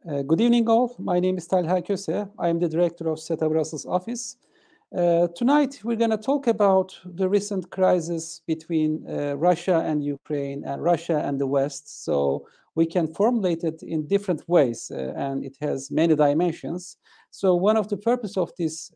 Good evening, all. My name is Talha Köse. I am the director of SETA Brussels office. Tonight, we're going to talk about the recent crisis between Russia and Ukraine and Russia and the West. So we can formulate it in different ways, and it has many dimensions. So one of the purpose of this,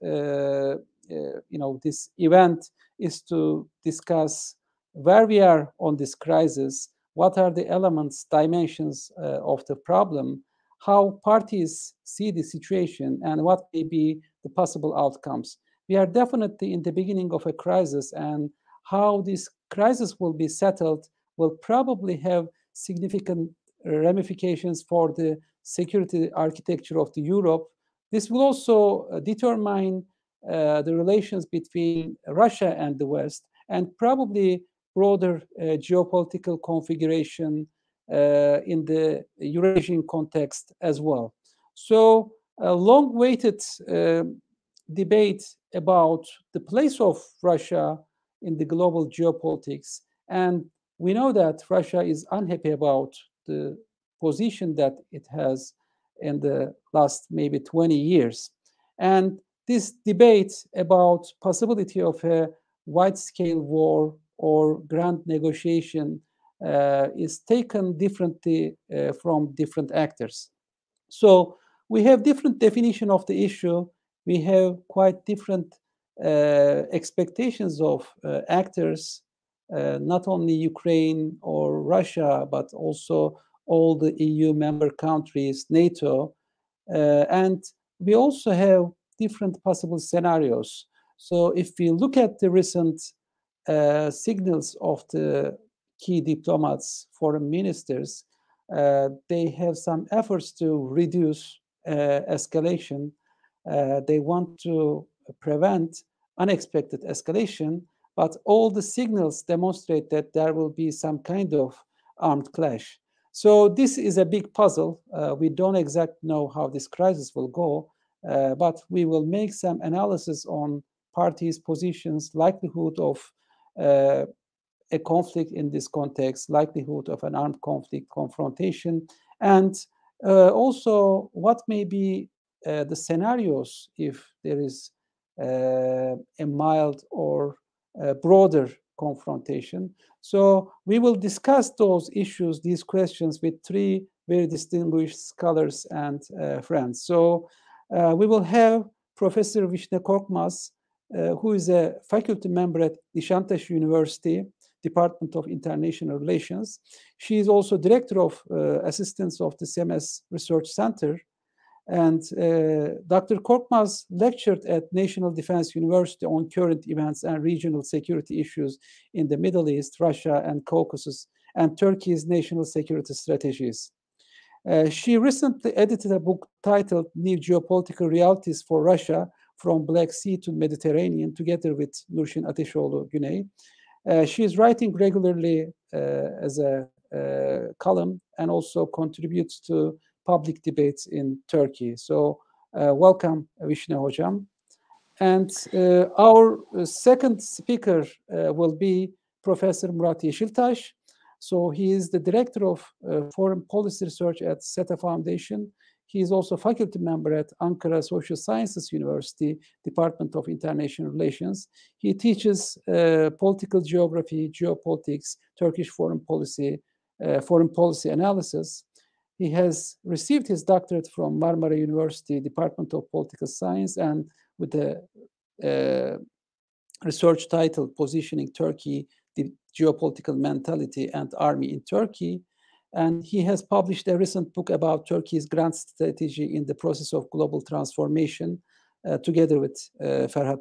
this event is to discuss where we are on this crisis, what are the elements, dimensions of the problem, how parties see the situation, and what may be the possible outcomes. We are definitely in the beginning of a crisis, and how this crisis will be settled will probably have significant ramifications for the security architecture of the Europe. This will also determine the relations between Russia and the West, and probably broader geopolitical configuration in the Eurasian context as well. So a long-awaited debate about the place of Russia in the global geopolitics. And we know that Russia is unhappy about the position that it has in the last maybe 20 years. And this debate about possibility of a wide-scale war or grand negotiation is taken differently from different actors. So we have different definition of the issue. We have quite different expectations of actors, not only Ukraine or Russia, but also all the EU member countries, NATO. And we also have different possible scenarios. So if we look at the recent signals of the key diplomats, foreign ministers, they have some efforts to reduce escalation. They want to prevent unexpected escalation, but all the signals demonstrate that there will be some kind of armed clash. So this is a big puzzle. We don't exactly know how this crisis will go, but we will make some analysis on parties' positions, likelihood of a conflict in this context, likelihood of an armed conflict, confrontation, and also what may be the scenarios if there is a mild or broader confrontation. So we will discuss those issues, these questions, with three very distinguished scholars and friends. So we will have Professor Visne Korkmaz, who is a faculty member at Nisantasi University, Department of International Relations. She is also director of assistance of the CMS Research Center. And Dr. Korkmaz lectured at National Defense University on current events and regional security issues in the Middle East, Russia, and Caucasus, and Turkey's national security strategies. She recently edited a book titled New Geopolitical Realities for Russia, From Black Sea to Mediterranean, together with Nurşin Ateşoğlu Güney. She is writing regularly as a column and also contributes to public debates in Turkey. So welcome, Visne Hocam. And our second speaker will be Professor Murat Yeşiltaş. So he is the director of foreign policy research at SETA Foundation. He is also faculty member at Ankara Social Sciences University, Department of International Relations. He teaches political geography, geopolitics, Turkish foreign policy analysis. He has received his doctorate from Marmara University, Department of Political Science, and with the research title, Positioning Turkey, the Geopolitical Mentality and Army in Turkey. And he has published a recent book about Turkey's grand strategy in the process of global transformation, together with Ferhat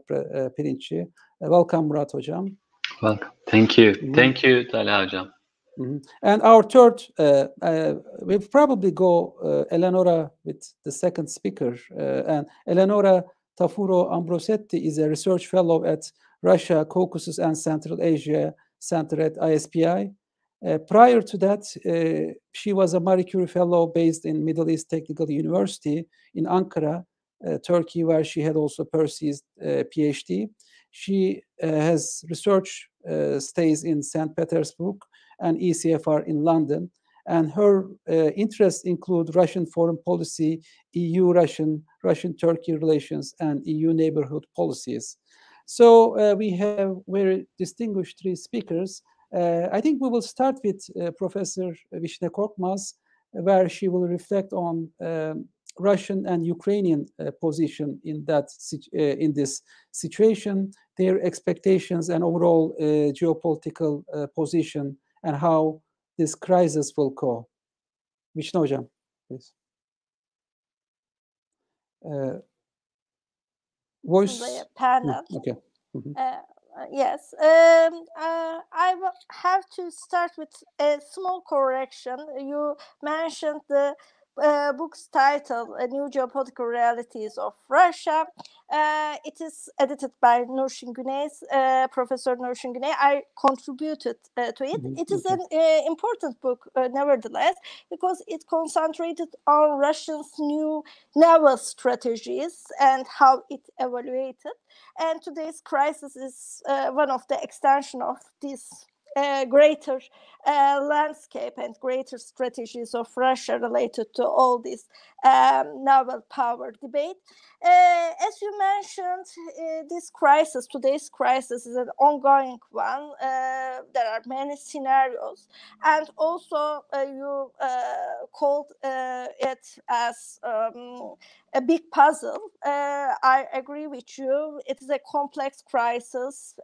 Pirinci. Welcome, Murat Hocam. Welcome. Thank you. Thank you, Talha Hocam. And our third, we'll probably go Eleonara with the second speaker. And Eleonara Tafuro Ambrosetti is a research fellow at Russia, Caucasus, and Central Asia Center at ISPI. Prior to that, she was a Marie Curie Fellow based in Middle East Technical University in Ankara, Turkey, where she had also pursued a PhD. She has research stays in St. Petersburg and ECFR in London. And her interests include Russian foreign policy, EU-Russian-Turkey relations, and EU neighborhood policies. So we have very distinguished three speakers. I think we will start with Professor Visne Korkmaz, where she will reflect on Russian and Ukrainian position in this situation, their expectations and overall geopolitical position, and how this crisis will go. Visne Hocam, please. Voice. The panel. Okay. Yes, I will have to start with a small correction. You mentioned the book's title, New Geopolitical Realities of Russia. It is edited by Nurşin Güney, Professor Nurşin Güney. I contributed to it. It is an important book, nevertheless, because it concentrated on Russia's new naval strategies and how it evaluated. And today's crisis is one of the extension of this greater landscape and greater strategies of Russia related to all this naval power debate. As you mentioned, today's crisis is an ongoing one. There are many scenarios, and also you called it as a big puzzle. I agree with you. It is a complex crisis,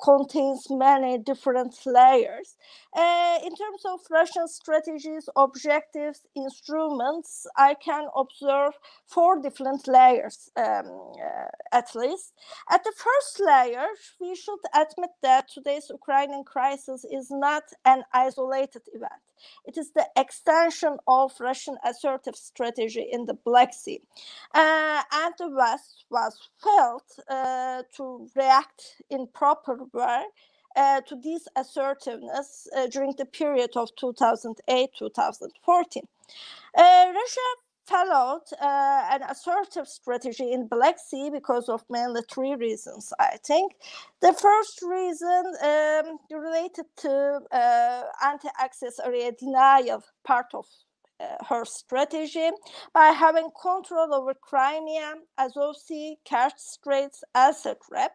contains many different layers. In terms of Russian strategies, objectives, instruments, I can observe 4 different layers, at least. At the first layer, we should admit that today's Ukrainian crisis is not an isolated event. It is the extension of Russian assertive strategy in the Black Sea. And the West was felt to react in proper way to this assertiveness during the period of 2008-2014. Russia followed an assertive strategy in Black Sea because of mainly 3 reasons, I think. The first reason related to anti-access area denial part of her strategy. By having control over Crimea, Azov Sea, Kerch Straits, etc.,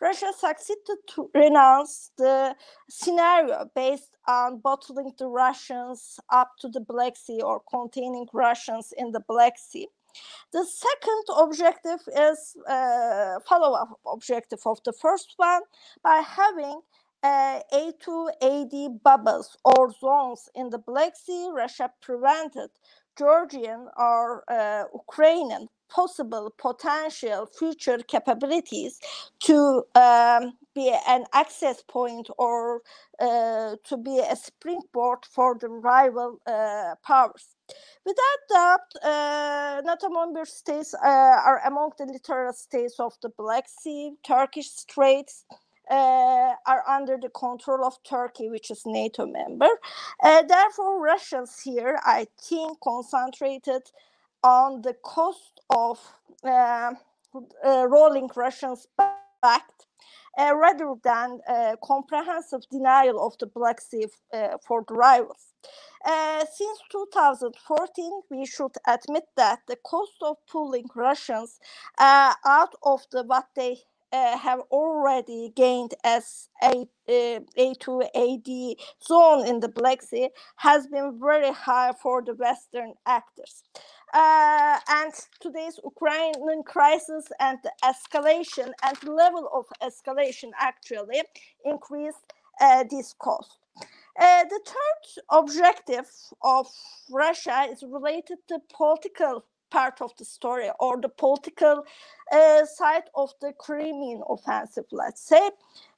Russia succeeded to renounce the scenario based on bottling the Russians up to the Black Sea or containing Russians in the Black Sea. The second objective is follow-up objective of the first one. By having A2AD bubbles or zones in the Black Sea, Russia prevented Georgian or Ukrainian potential future capabilities to be an access point or to be a springboard for the rival powers. Without doubt, NATO member states are among the littoral states of the Black Sea. Turkish Straits are under the control of Turkey, which is NATO member. Therefore, Russians here, I think, concentrated on the cost of rolling Russians back rather than comprehensive denial of the Black Sea for the rivals. Since 2014, we should admit that the cost of pulling Russians out of what they have already gained as A2AD zone in the Black Sea has been very high for the Western actors. And today's Ukrainian crisis and the escalation and the level of escalation actually increased this cost. The third objective of Russia is related to political part of the story or the political side of the Crimean Offensive, let's say.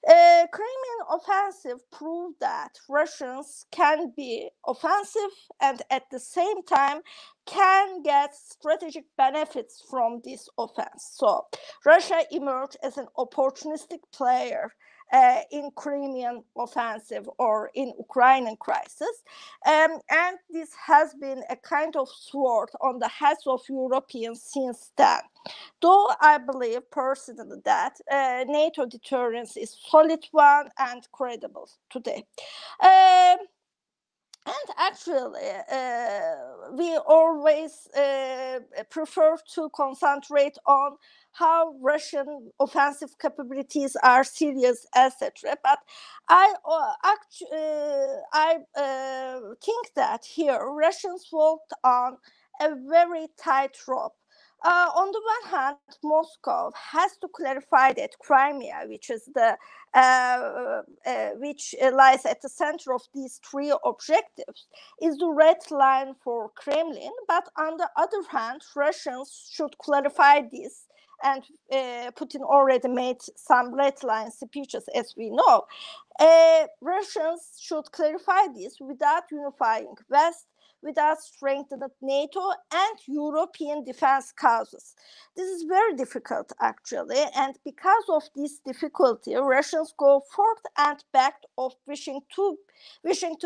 Crimean Offensive proved that Russians can be offensive and at the same time can get strategic benefits from this offense. So Russia emerged as an opportunistic player in Crimean Offensive or in Ukrainian crisis. And this has been a kind of sword on the heads of Europeans since then. Though I believe personally that NATO deterrence is solid one and credible today. And actually, we always prefer to concentrate on how Russian offensive capabilities are serious, etc. But I think that here Russians walked on a very tightrope. On the one hand, Moscow has to clarify that Crimea, which is which lies at the center of these three objectives, is the red line for Kremlin. But on the other hand, Russians should clarify this, and Putin already made some red line speeches, as we know. Russians should clarify this without unifying West, without strengthening NATO and European defense causes. This is very difficult, actually, and because of this difficulty, Russians go forth and back of wishing to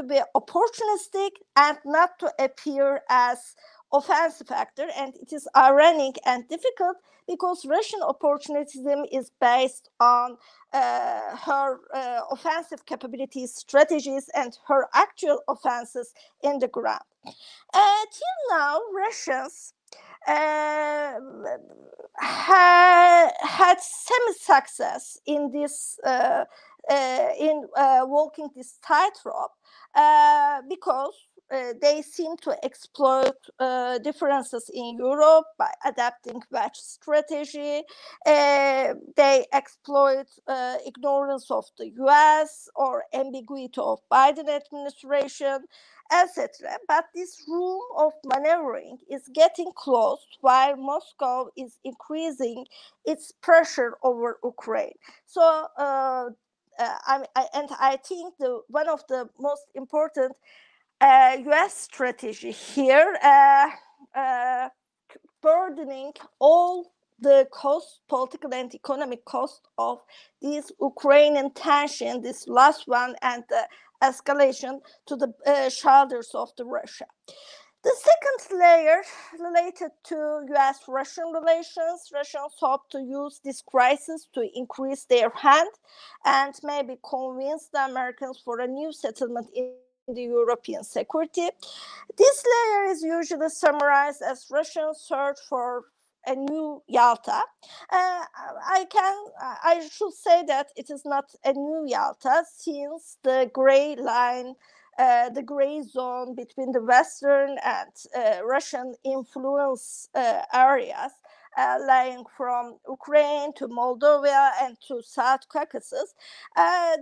be opportunistic and not to appear as offensive actor. And it is ironic and difficult because Russian opportunism is based on her offensive capabilities, strategies, and her actual offenses in the ground. Till now, Russians had semi-success in this walking this tightrope because they seem to exploit differences in Europe by adapting wedge strategy. They exploit ignorance of the US or ambiguity of Biden administration, etc. But this room of maneuvering is getting closed while Moscow is increasing its pressure over Ukraine. So, I think one of the most important US strategy here, burdening all the cost, political and economic cost of this Ukrainian tension, this last one, and the escalation to the shoulders of the Russia. The second layer related to US-Russian relations. Russians hope to use this crisis to increase their hand and maybe convince the Americans for a new settlement in the European security. This layer is usually summarized as Russian search for a new Yalta. I should say that it is not a new Yalta, since the gray line, the gray zone between the Western and Russian influence areas, lying from Ukraine to Moldova and to South Caucasus,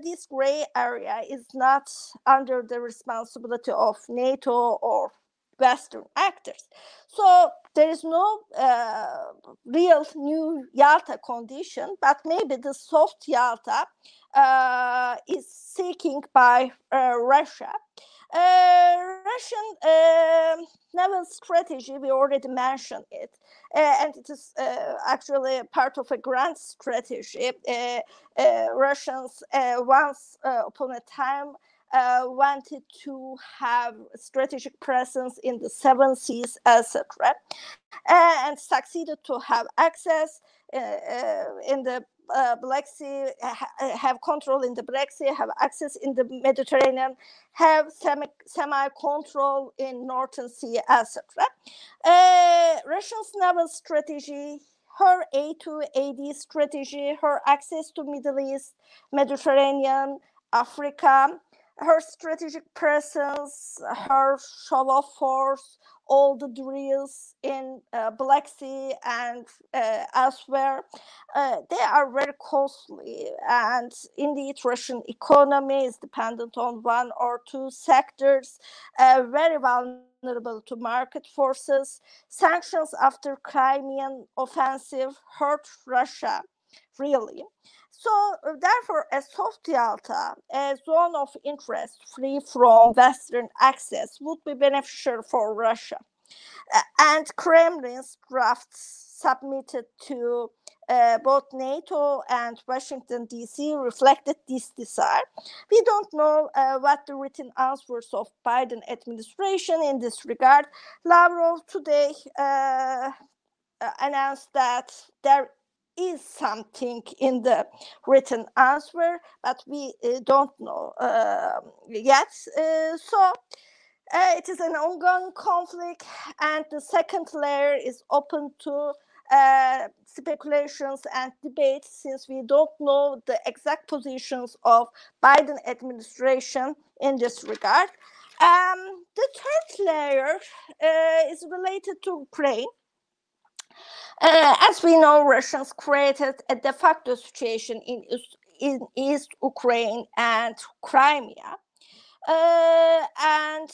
this gray area is not under the responsibility of NATO or Western actors. So there is no real new Yalta condition, but maybe the soft Yalta is seeking by Russia. Russian naval strategy, we already mentioned it, and it is actually part of a grand strategy. Russians once upon a time wanted to have strategic presence in the seven seas, etc., and succeeded to have access in the Black Sea, have control in the Black Sea, have access in the Mediterranean, have semi-control in Northern Sea, etc. Russia's naval strategy, her A2AD strategy, her access to Middle East, Mediterranean, Africa, her strategic presence, her show of force, all the drills in Black Sea and elsewhere, they are very costly. And indeed, Russian economy is dependent on one or two sectors, very vulnerable to market forces. Sanctions after Crimean Offensive hurt Russia, really. So therefore, a soft Yalta, a zone of interest free from Western access, would be beneficial for Russia. And Kremlin's drafts submitted to both NATO and Washington, D.C. reflected this desire. We don't know what the written answers of Biden administration in this regard. Lavrov today announced that there is something in the written answer, but we don't know yet. So It is an ongoing conflict, and the second layer is open to speculations and debates, since we don't know the exact positions of Biden administration in this regard. The third layer is related to Ukraine. As we know, Russians created a de facto situation in East Ukraine and Crimea. And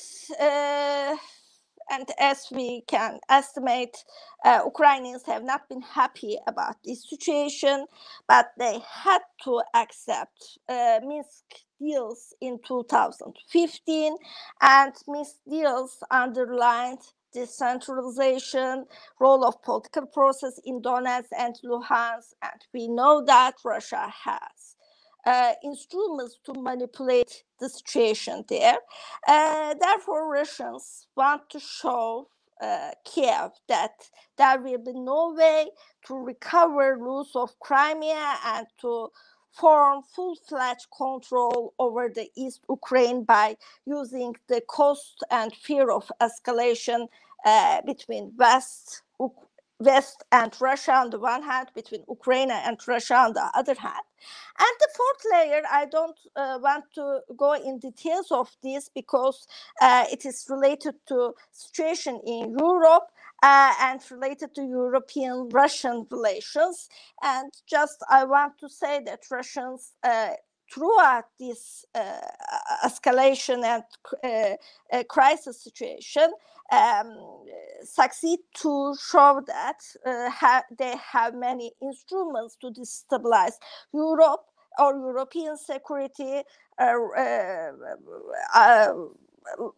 as we can estimate, Ukrainians have not been happy about this situation, but they had to accept Minsk deals in 2015, and Minsk deals underlined decentralization, role of political process in Donetsk and Luhansk, and we know that Russia has instruments to manipulate the situation there. Therefore, Russians want to show Kiev that there will be no way to recover loss of Crimea and to form full-fledged control over the East Ukraine by using the cost and fear of escalation between West and Russia on the one hand, between Ukraine and Russia on the other hand. And the fourth layer, I don't want to go in details of this because it is related to situation in Europe and related to European-Russian relations. And just I want to say that Russians throughout this escalation and crisis situation succeed to show that they have many instruments to destabilize Europe or European security,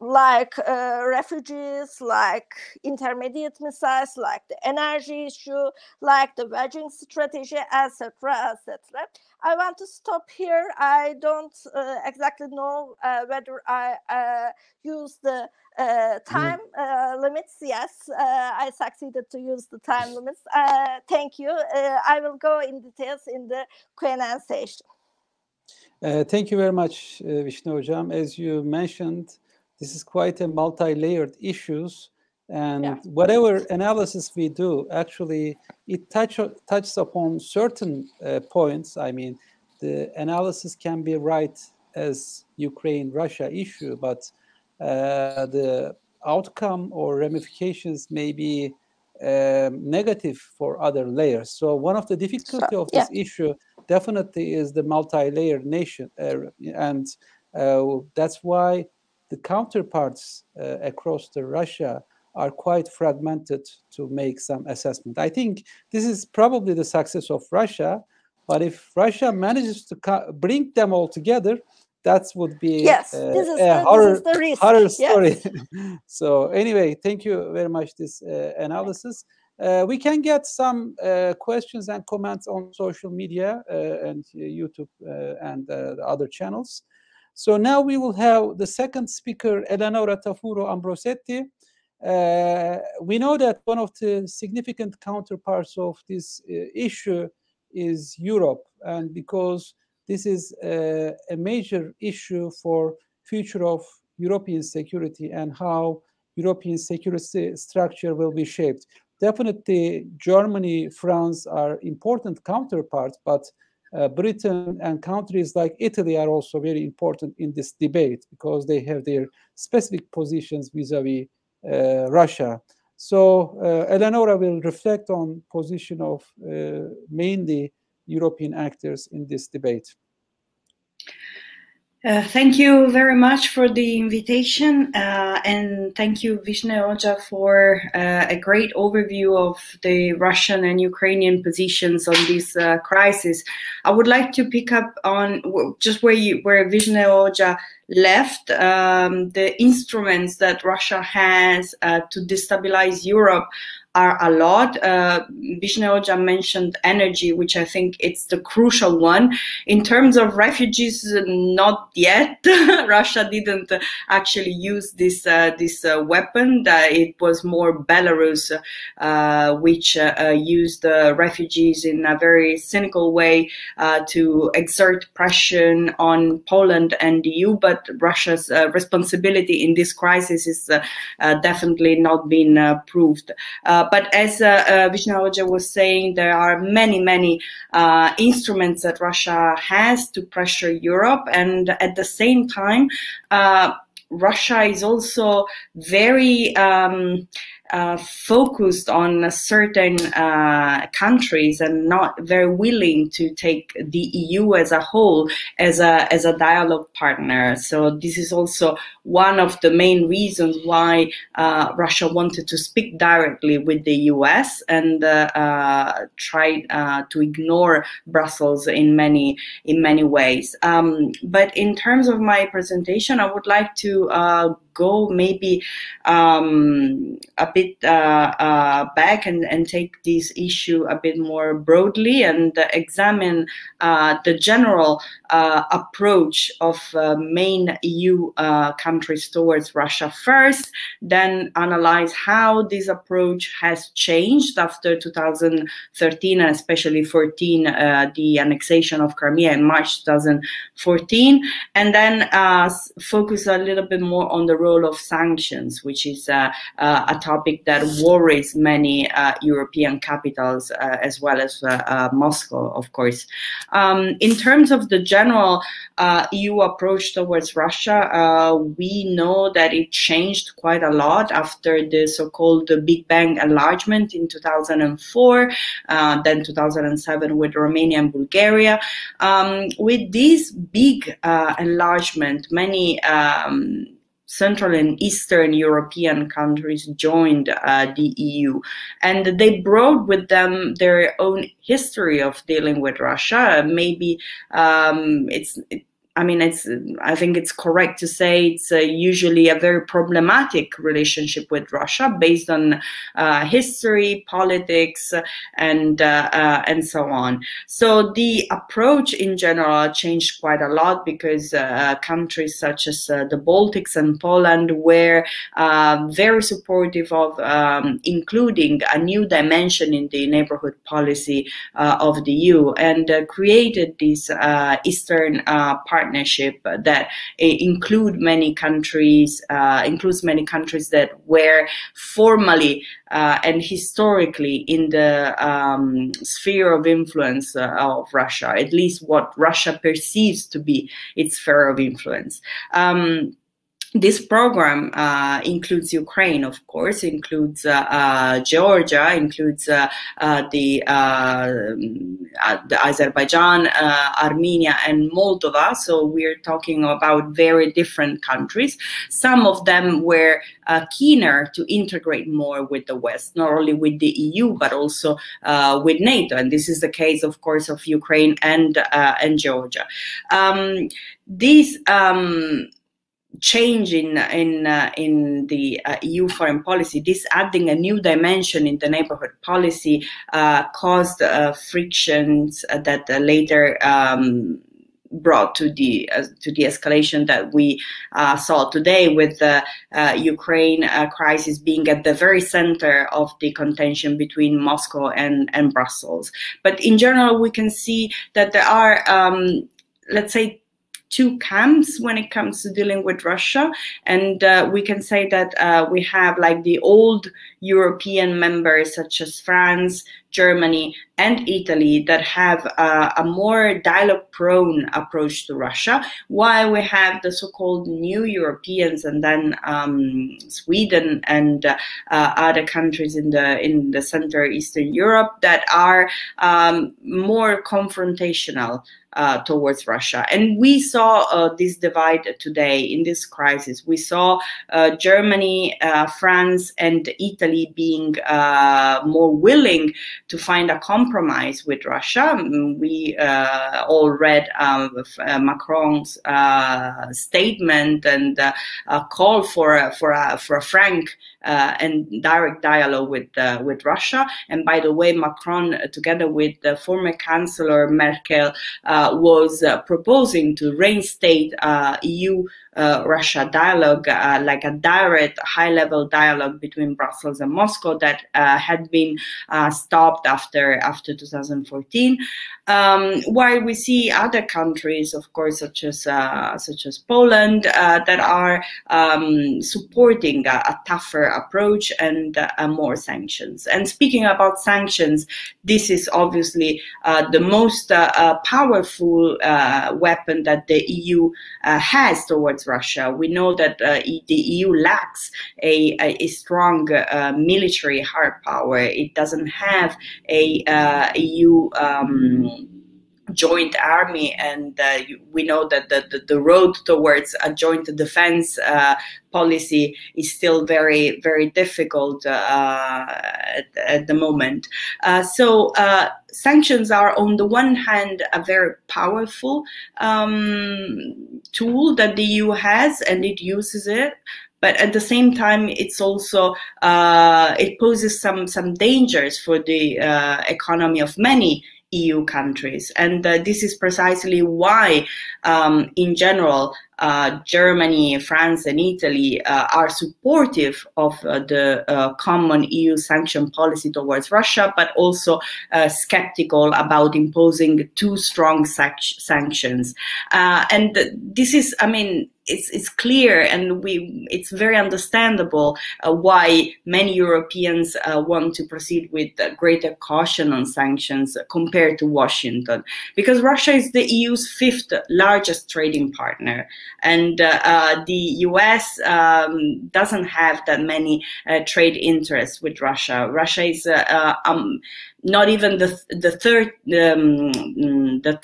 like refugees, like intermediate missiles, like the energy issue, like the wedging strategy, etc., etc. I want to stop here. I don't exactly know whether I use the time limits. Yes, I succeeded to use the time limits. Thank you. I will go in details in the Q&A session. Thank you very much, Visne Hocam. As you mentioned, this is quite a multi-layered issues, and whatever analysis we do, actually, it touches upon certain points. I mean, the analysis can be right as Ukraine-Russia issue, but the outcome or ramifications may be negative for other layers. So one of the difficulty of this issue definitely is the multi-layered nation, and that's why the counterparts across the Russia are quite fragmented to make some assessment. I think this is probably the success of Russia, but if Russia manages to bring them all together, that would be a horror story. So anyway, thank you very much this analysis. We can get some questions and comments on social media and YouTube and the other channels. So now we will have the second speaker, Eleonara Tafuro Ambrosetti. We know that one of the significant counterparts of this issue is Europe, and because this is a major issue for future of European security and how European security structure will be shaped. Definitely, Germany, France are important counterparts, but Britain and countries like Italy are also very important in this debate because they have their specific positions vis-a-vis Russia. So Eleonora will reflect on position of mainly European actors in this debate. Thank you very much for the invitation, and thank you, Visne Hocam, for a great overview of the Russian and Ukrainian positions on this crisis. I would like to pick up on just where Visne Hocam left, the instruments that Russia has to destabilize Europe are a lot. Visne Hoxha mentioned energy, which I think it's the crucial one. In terms of refugees, not yet. Russia didn't actually use this weapon. It was more Belarus which used refugees in a very cynical way to exert pressure on Poland and the EU, but Russia's responsibility in this crisis is definitely not been proved. But as Visne Hoxha was saying, there are many instruments that Russia has to pressure Europe, and at the same time, Russia is also very focused on certain countries and not very willing to take the EU as a whole as a dialogue partner. So this is also one of the main reasons why Russia wanted to speak directly with the US and try to ignore Brussels in many ways. But in terms of my presentation, I would like to go maybe a bit back and take this issue a bit more broadly and examine the general approach of main EU countries towards Russia first, then analyze how this approach has changed after 2013 and especially 14, the annexation of Crimea in March 2014, and then focus a little bit more on the role of sanctions, which is a topic that worries many European capitals as well as Moscow, of course. In terms of the general EU approach towards Russia, we know that it changed quite a lot after the so-called Big Bang enlargement in 2004, then 2007 with Romania and Bulgaria. With this big enlargement, many Central and Eastern European countries joined the EU, and they brought with them their own history of dealing with Russia. Maybe I think it's correct to say it's usually a very problematic relationship with Russia based on history, politics, and so on. So the approach in general changed quite a lot because countries such as the Baltics and Poland were very supportive of including a new dimension in the neighborhood policy of the EU and created this Eastern partnership that includes many countries that were formally and historically in the sphere of influence of Russia, at least what Russia perceives to be its sphere of influence. This program includes Ukraine, of course, includes Georgia, includes the Azerbaijan, Armenia, and Moldova. So we're talking about very different countries. Some of them were keener to integrate more with the West, not only with the EU, but also with NATO. And this is the case, of course, of Ukraine and Georgia. These change in the EU foreign policy, this adding a new dimension in the neighborhood policy caused frictions that later brought to the escalation that we saw today, with the Ukraine crisis being at the very center of the contention between Moscow and Brussels. But in general, we can see that there are, let's say, two camps when it comes to dealing with Russia, and we can say that we have like the old European members such as France, Germany, and Italy that have a more dialogue-prone approach to Russia, while we have the so-called new Europeans and then Sweden and other countries in the Central Eastern Europe that are more confrontational towards Russia. And we saw this divide today in this crisis. We saw Germany, France, and Italy being more willing to find a compromise with Russia. We all read Macron's statement and call for a frank and direct dialogue with Russia. And by the way, Macron, together with the former Chancellor Merkel, was proposing to reinstate EU-Russia dialogue, like a direct high-level dialogue between Brussels and Moscow that had been stopped after 2014. While we see other countries, of course, such as Poland, that are supporting a tougher approach and more sanctions. And speaking about sanctions, this is obviously the most powerful weapon that the EU has towards Russia. We know that the EU lacks a strong military hard power. It doesn't have a EU joint army, and we know that the road towards a joint defense policy is still very, very difficult at the moment. So sanctions are, on the one hand, a very powerful tool that the EU has, and it uses it. But at the same time, it's also it poses some dangers for the economy of many EU countries, and this is precisely why, in general, Germany, France, and Italy are supportive of the common EU sanction policy towards Russia, but also skeptical about imposing too strong sanctions. And this is, I mean, it's clear, and it's very understandable why many Europeans want to proceed with greater caution on sanctions compared to Washington, because Russia is the EU's 5th largest trading partner, and the US doesn't have that many trade interests with Russia. Russia is not even the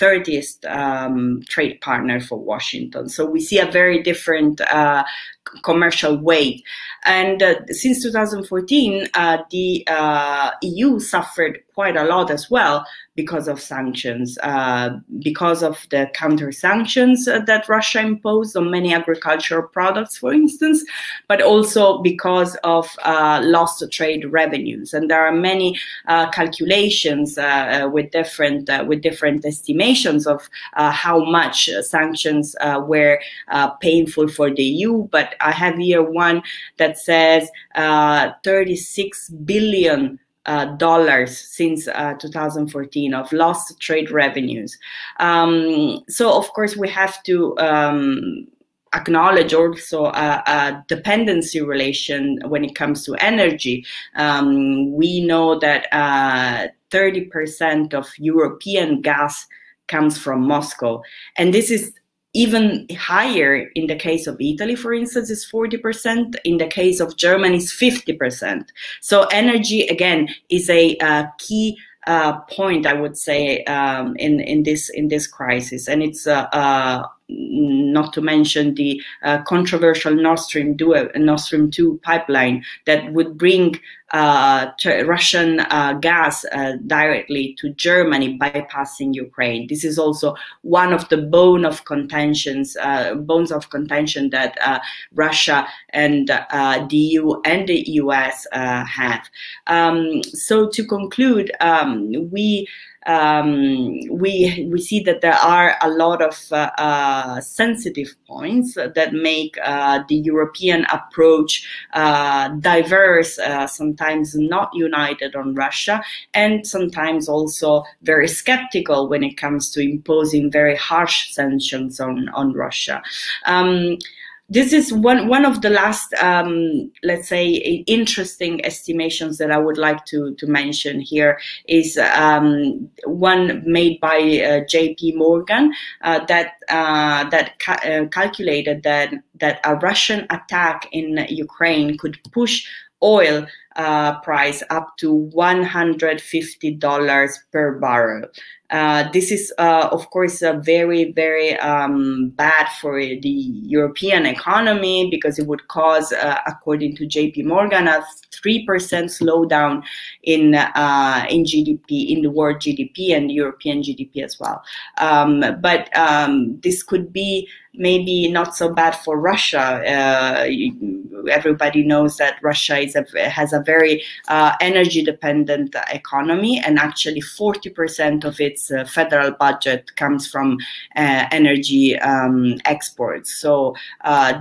30th trade partner for Washington. So we see a very different commercial weight. And since 2014, the EU suffered quite a lot as well because of sanctions, because of the counter-sanctions that Russia imposed on many agricultural products, for instance, but also because of lost trade revenues. And there are many calculations with different estimations of how much sanctions were painful for the EU. But I have here one that says $36 billion since 2014 of lost trade revenues. So of course we have to acknowledge also a dependency relation when it comes to energy. We know that 30% of European gas comes from Moscow, and this is even higher in the case of Italy, for instance, is 40%. In the case of Germany, is 50%. So energy, again, is a key point, I would say, in this crisis, and it's not to mention the controversial Nord Stream 2 pipeline that would bring Russian gas directly to Germany, bypassing Ukraine. This is also one of the bones of contention that Russia and the EU and the US have. So to conclude, we see that there are a lot of sensitive points that make the European approach diverse, sometimes not united on Russia, and sometimes also very skeptical when it comes to imposing very harsh sanctions on Russia. This is one of the last, let's say, interesting estimations that I would like to mention here is one made by JP Morgan that calculated that a Russian attack in Ukraine could push oil price up to $150 per barrel. This is, of course, very, very bad for the European economy, because it would cause, according to JP Morgan, a 3% slowdown in GDP, in the world GDP and the European GDP as well. But this could be maybe not so bad for Russia. Everybody knows that Russia has a very energy-dependent economy, and actually 40% of its federal budget comes from energy exports. So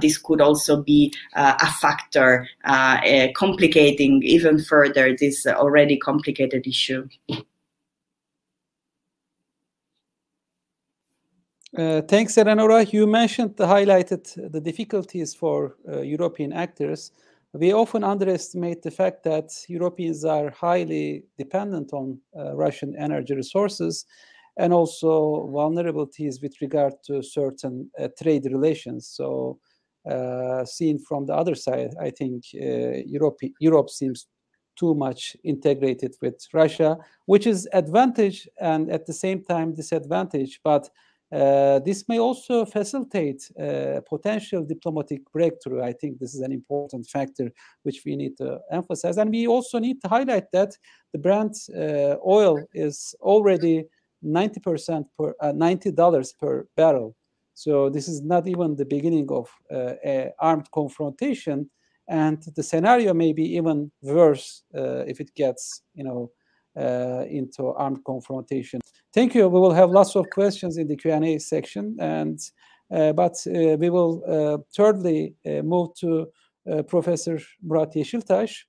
this could also be a factor complicating even further this already complicated issue. Thanks, Eleonora. You highlighted the difficulties for European actors. We often underestimate the fact that Europeans are highly dependent on Russian energy resources, and also vulnerabilities with regard to certain trade relations. So seen from the other side, I think Europe seems too much integrated with Russia, which is advantage and at the same time disadvantage. But this may also facilitate potential diplomatic breakthrough. I think this is an important factor which we need to emphasize. And we also need to highlight that the Brent oil is already $90 per barrel. So this is not even the beginning of an armed confrontation. And the scenario may be even worse if it gets, into armed confrontation. Thank you. We will have lots of questions in the Q&A section, but we will thirdly move to Professor Murat Yeşiltaş.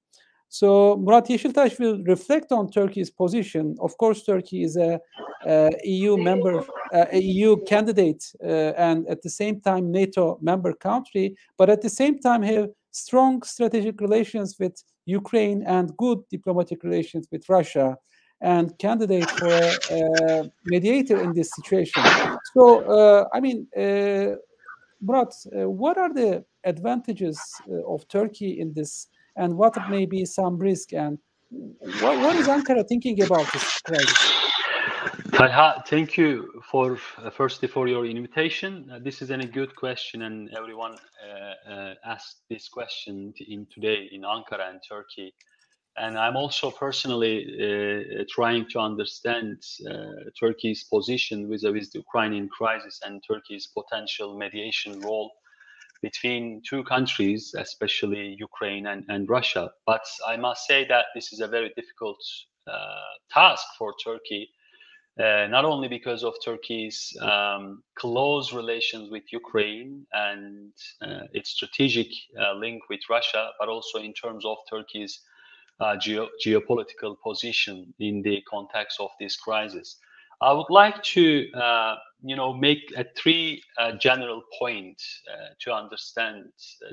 So Murat Yeşiltaş will reflect on Turkey's position. Of course, Turkey is a EU member, EU candidate, and at the same time NATO member country, but at the same time have strong strategic relations with Ukraine and good diplomatic relations with Russia, and candidate for a mediator in this situation. So, Murat, what are the advantages of Turkey in this, and what may be some risk, and what is Ankara thinking about this crisis? Talha, thank you firstly for your invitation. This is a good question, and everyone asked this question today in Ankara and Turkey. And I'm also personally trying to understand Turkey's position vis-a-vis the Ukrainian crisis and Turkey's potential mediation role between two countries, especially Ukraine and Russia. But I must say that this is a very difficult task for Turkey, not only because of Turkey's close relations with Ukraine and its strategic link with Russia, but also in terms of Turkey's geopolitical position in the context of this crisis. I would like to, make three general points to understand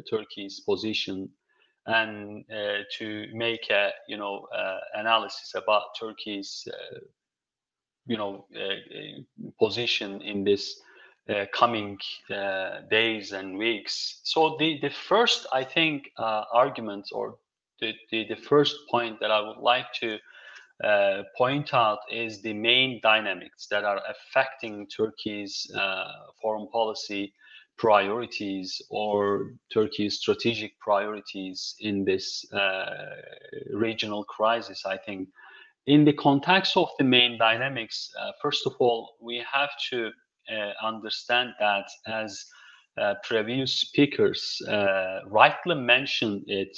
Turkey's position, and to make a, analysis about Turkey's, position in this coming days and weeks. So the first, I think, argument, or the first point that I would like to point out is the main dynamics that are affecting Turkey's foreign policy priorities, or Turkey's strategic priorities in this regional crisis. I think in the context of the main dynamics, first of all, we have to understand that, as previous speakers rightly mentioned it,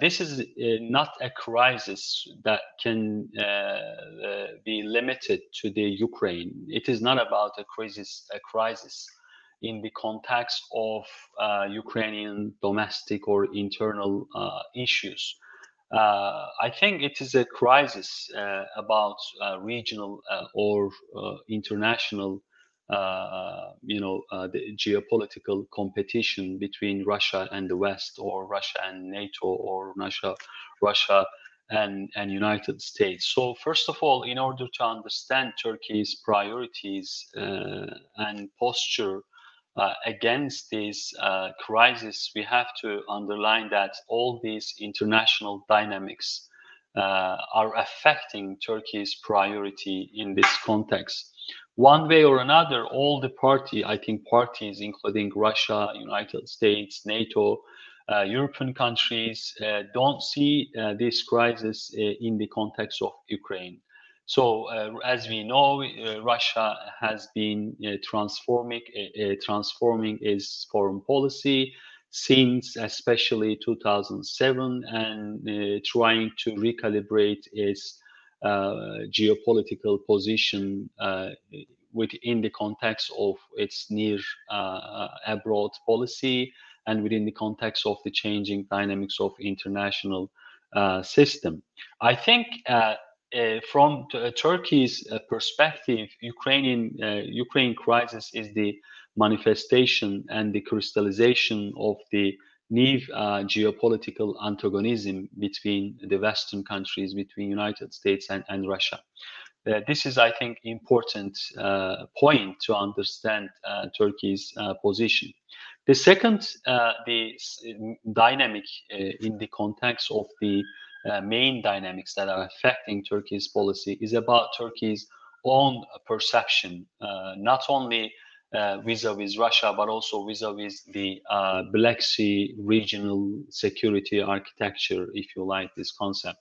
this is not a crisis that can be limited to the Ukraine. It is not about a crisis in the context of Ukrainian domestic or internal issues. I think it is a crisis about regional or international, the geopolitical competition between Russia and the West, or Russia and NATO, or Russia and United States. So first of all, in order to understand Turkey's priorities and posture against this crisis, we have to underline that all these international dynamics are affecting Turkey's priority in this context. One way or another, all the parties, including Russia, United States, NATO, European countries, don't see this crisis in the context of Ukraine. So, as we know, Russia has been transforming its foreign policy since especially 2007, and trying to recalibrate its geopolitical position within the context of its near abroad policy and within the context of the changing dynamics of international system. I think from Turkey's perspective, Ukraine crisis is the manifestation and the crystallization of the new geopolitical antagonism between the Western countries, between United States and Russia. This is, I think, important point to understand Turkey's position. The second, the dynamic in the context of the main dynamics that are affecting Turkey's policy is about Turkey's own perception, not only vis-a-vis Russia, but also vis-a-vis the Black Sea regional security architecture, if you like this concept.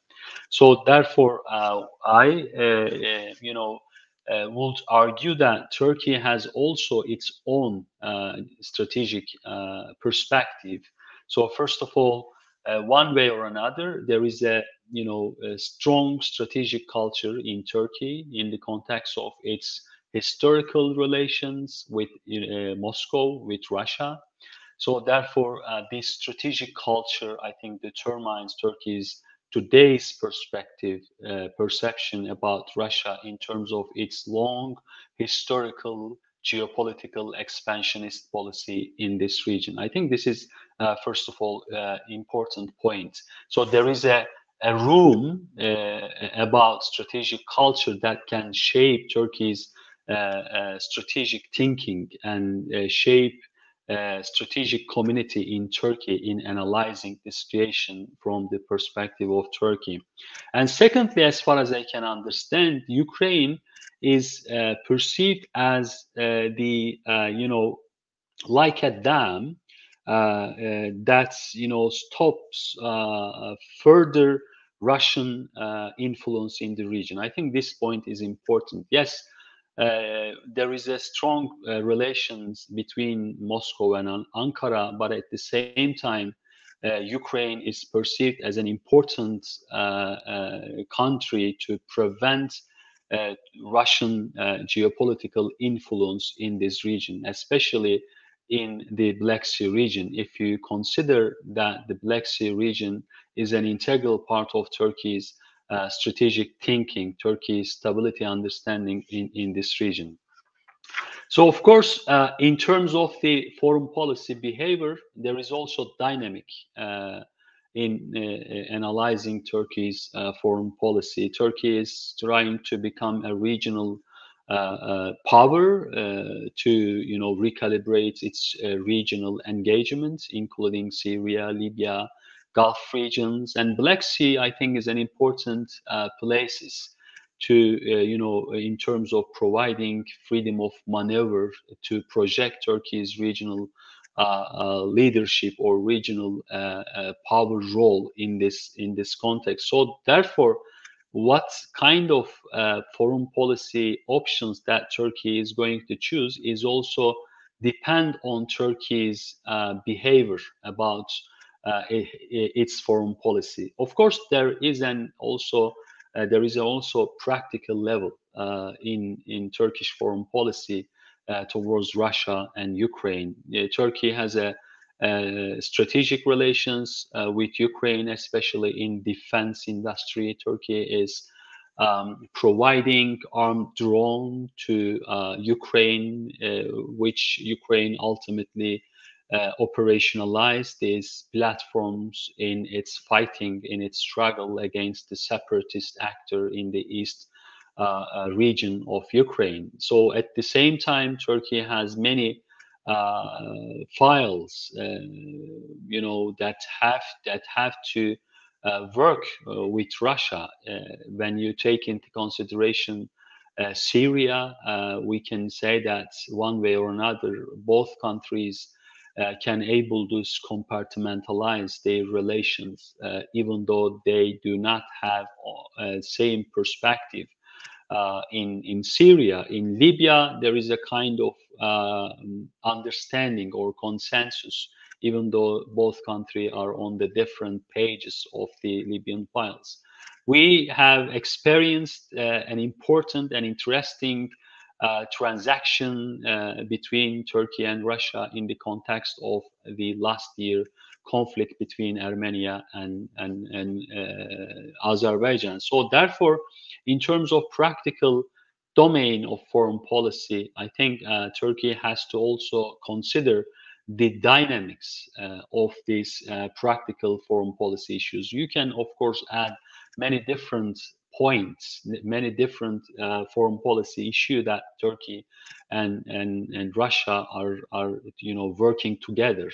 So therefore, I would argue that Turkey has also its own strategic perspective. So first of all, one way or another, there is a strong strategic culture in Turkey in the context of its historical relations with Moscow, with Russia. So therefore, this strategic culture, I think, determines Turkey's today's perception about Russia in terms of its long historical geopolitical expansionist policy in this region. I think this is, first of all, important point. So there is a room about strategic culture that can shape Turkey's strategic thinking and shape strategic community in Turkey in analyzing the situation from the perspective of Turkey. And secondly, as far as I can understand, Ukraine is perceived as like a dam that stops further Russian influence in the region. I think this point is important. Yes, there is a strong relations between Moscow and Ankara, but at the same time, Ukraine is perceived as an important country to prevent Russian geopolitical influence in this region, especially in the Black Sea region. If you consider that the Black Sea region is an integral part of Turkey's strategic thinking, Turkey's stability understanding in this region. So, of course, in terms of the foreign policy behavior, there is also dynamic in analyzing Turkey's foreign policy. Turkey is trying to become a regional power to recalibrate its regional engagement, including Syria, Libya, Gulf regions, and Black Sea. I think is an important places to in terms of providing freedom of maneuver to project Turkey's regional leadership or regional power role in this context. So therefore, what kind of foreign policy options that Turkey is going to choose is also depend on Turkey's behavior about its foreign policy. Of course, there is also practical level in Turkish foreign policy towards Russia and Ukraine. Turkey has a strategic relations with Ukraine, especially in defense industry. Turkey is providing armed drone to Ukraine, which Ukraine ultimately operationalized these platforms in its fighting, in its struggle against the separatist actor in the east region of Ukraine. So at the same time, Turkey has many files, that have to work with Russia. When you take into consideration Syria, we can say that one way or another, both countries can able to compartmentalize their relations, even though they do not have same perspective. In Syria, in Libya, there is a kind of understanding or consensus, even though both countries are on the different pages of the Libyan files. We have experienced an important and interesting transaction between Turkey and Russia in the context of the last year conflict between Armenia and Azerbaijan. So therefore, in terms of practical domain of foreign policy, I think Turkey has to also consider the dynamics of these practical foreign policy issues. You can, of course, add many different points, many different foreign policy issues that Turkey and Russia are working together,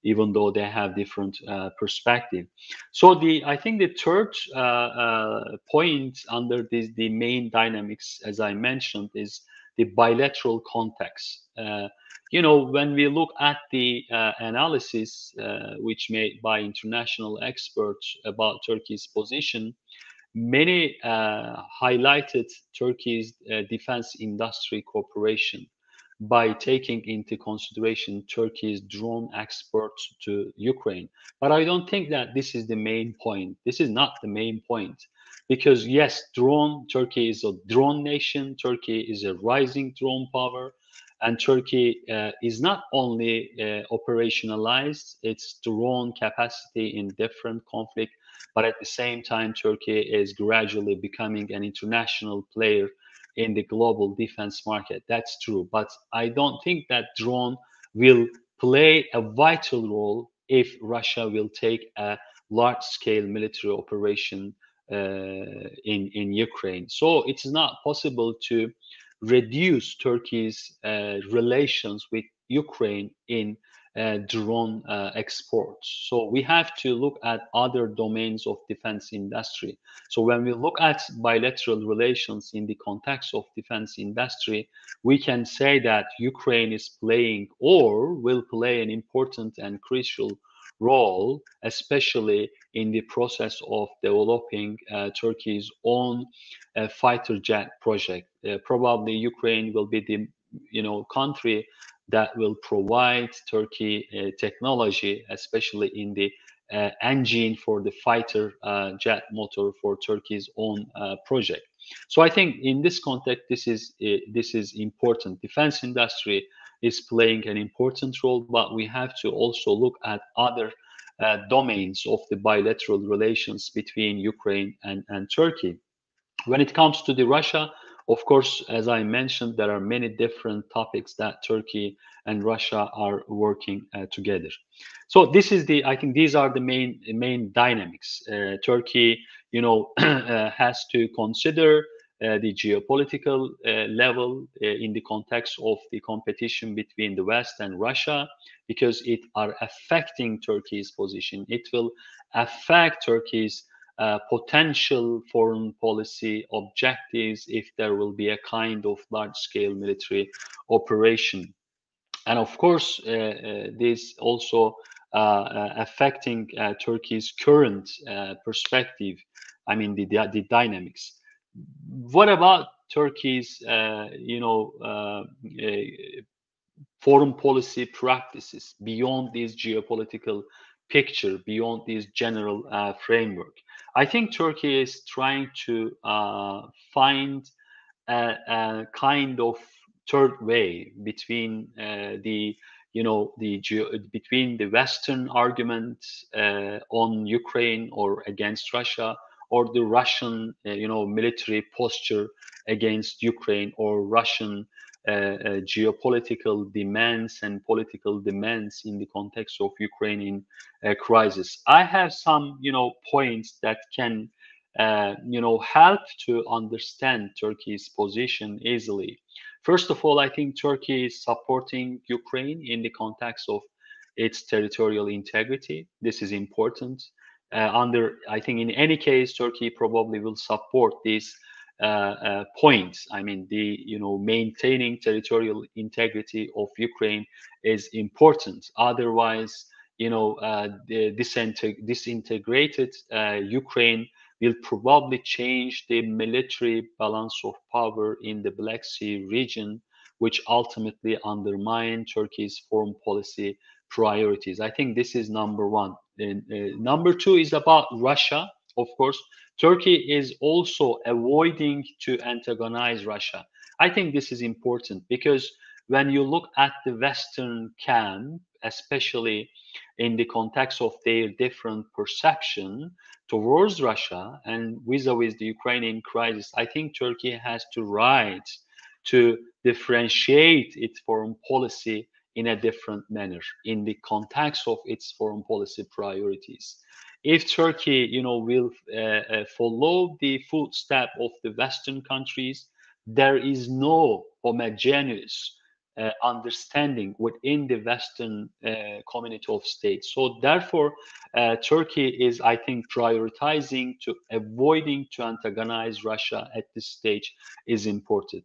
even though they have different perspective. So I think the third point under the main dynamics, as I mentioned, is the bilateral context. When we look at the analysis which made by international experts about Turkey's position, many highlighted Turkey's defense industry cooperation by taking into consideration Turkey's drone exports to Ukraine. But I don't think that this is the main point. This is not the main point. Because yes, Turkey is a drone nation. Turkey is a rising drone power. And Turkey is not only operationalized its drone capacity in different conflicts, but at the same time, Turkey is gradually becoming an international player in the global defense market. That's true. But I don't think that drone will play a vital role if Russia will take a large-scale military operation in Ukraine. So it's not possible to reduce Turkey's relations with Ukraine in drone exports. So we have to look at other domains of defense industry. So when we look at bilateral relations in the context of defense industry, we can say that Ukraine is playing or will play an important and crucial role, especially in the process of developing Turkey's own fighter jet project. Probably Ukraine will be the country that will provide Turkey technology, especially in the engine for the fighter jet motor for Turkey's own project. So I think in this context, this is important. Defense industry is playing an important role, but we have to also look at other domains of the bilateral relations between Ukraine and Turkey. When it comes to the Russia, of course, as I mentioned, there are many different topics that Turkey and Russia are working together. So I think these are the main dynamics. Turkey, has to consider the geopolitical level in the context of the competition between the West and Russia, because it are affecting Turkey's position. It will affect Turkey's potential foreign policy objectives if there will be a kind of large-scale military operation. And of course, this also affecting Turkey's current perspective, the dynamics. What about Turkey's, foreign policy practices beyond this geopolitical picture, beyond this general framework? I think Turkey is trying to find a kind of third way between between the Western arguments on Ukraine or against Russia, or the Russian military posture against Ukraine, or Russian geopolitical demands and political demands in the context of Ukrainian crisis. I have some points that can help to understand Turkey's position easily. First of all, I think Turkey is supporting Ukraine in the context of its territorial integrity. This is important. I think in any case, Turkey probably will support these points. I mean, maintaining territorial integrity of Ukraine is important. Otherwise, the disintegrated Ukraine will probably change the military balance of power in the Black Sea region, which ultimately undermine Turkey's foreign policy priorities. I think this is number one. Number two is about Russia. Of course, Turkey is also avoiding to antagonize Russia. I think this is important because when you look at the Western camp, especially in the context of their different perception towards Russia and vis-a-vis the Ukrainian crisis, I think Turkey has to right to differentiate its foreign policy in a different manner in the context of its foreign policy priorities. If Turkey, will follow the footstep of the Western countries, there is no homogeneous understanding within the Western community of states. So therefore, Turkey is, I think, prioritizing to avoiding to antagonize Russia at this stage is important.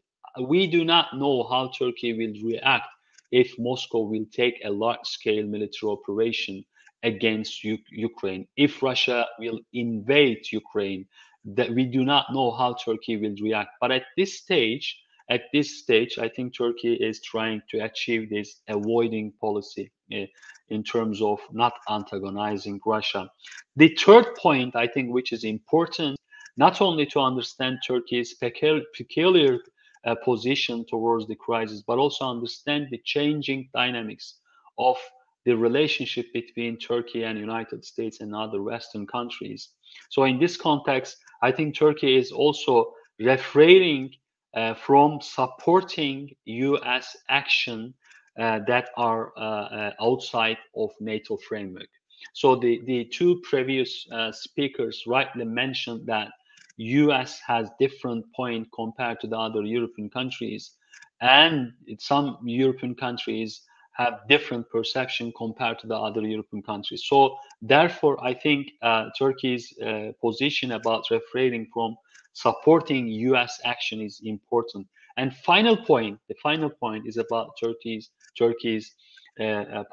We do not know how Turkey will react if Moscow will take a large-scale military operation against Ukraine. If Russia will invade Ukraine, that we do not know how Turkey will react. But at this stage, I think Turkey is trying to achieve this avoiding policy in terms of not antagonizing Russia. The third point, I think, which is important, not only to understand Turkey's peculiar position towards the crisis, but also understand the changing dynamics of the relationship between Turkey and United States and other Western countries. So in this context, I think Turkey is also refraining from supporting U.S. action that are outside of NATO framework. So the two previous speakers rightly mentioned that U.S. has different point compared to the other European countries, and some European countries have different perception compared to the other European countries. So therefore, I think Turkey's position about refraining from supporting U.S. action is important. And the final point is about Turkey's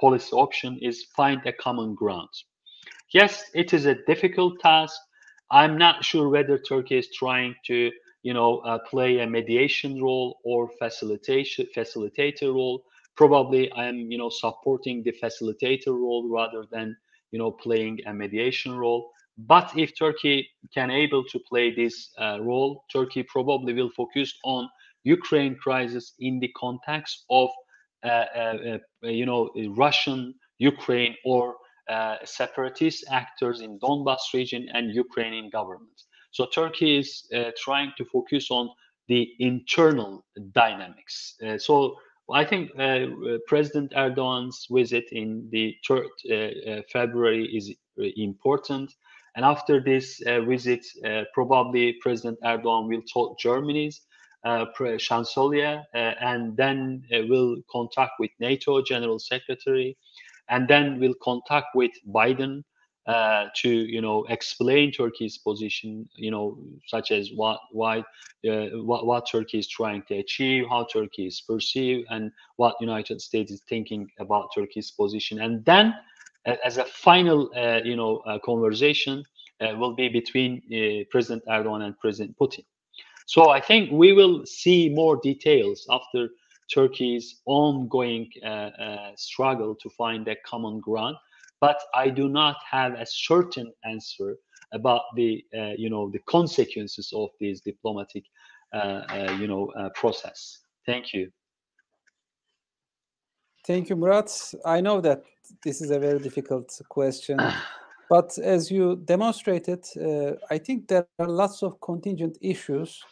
policy option is find a common ground. Yes, it is a difficult task. I'm not sure whether Turkey is trying to, play a mediation role or facilitator role. Probably I'm, supporting the facilitator role rather than, playing a mediation role. But if Turkey can able to play this role, Turkey probably will focus on Ukraine crisis in the context of, Russian, Ukraine, or separatist actors in Donbas region and Ukrainian government. So Turkey is trying to focus on the internal dynamics. So I think President Erdogan's visit in the 3rd February is important. And after this visit, probably President Erdogan will talk Germany's Chancellor and then will contact with NATO General Secretary, and then will contact with Biden to explain Turkey's position, such as what Turkey is trying to achieve, how Turkey is perceived, and what United States is thinking about Turkey's position. And then, as a final, conversation will be between President Erdogan and President Putin. So I think we will see more details after Turkey's ongoing struggle to find a common ground. But I do not have a certain answer about the consequences of this diplomatic process. Thank you. Thank you, Murat. I know that this is a very difficult question, but as you demonstrated, I think there are lots of contingent issues,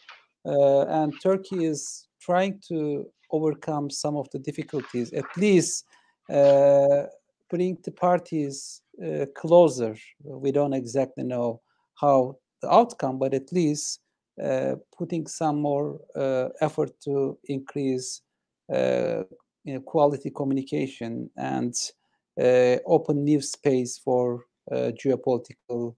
and Turkey is trying to overcome some of the difficulties, at least bring the parties closer. We don't exactly know how the outcome, but at least putting some more effort to increase quality communication and open new space for geopolitical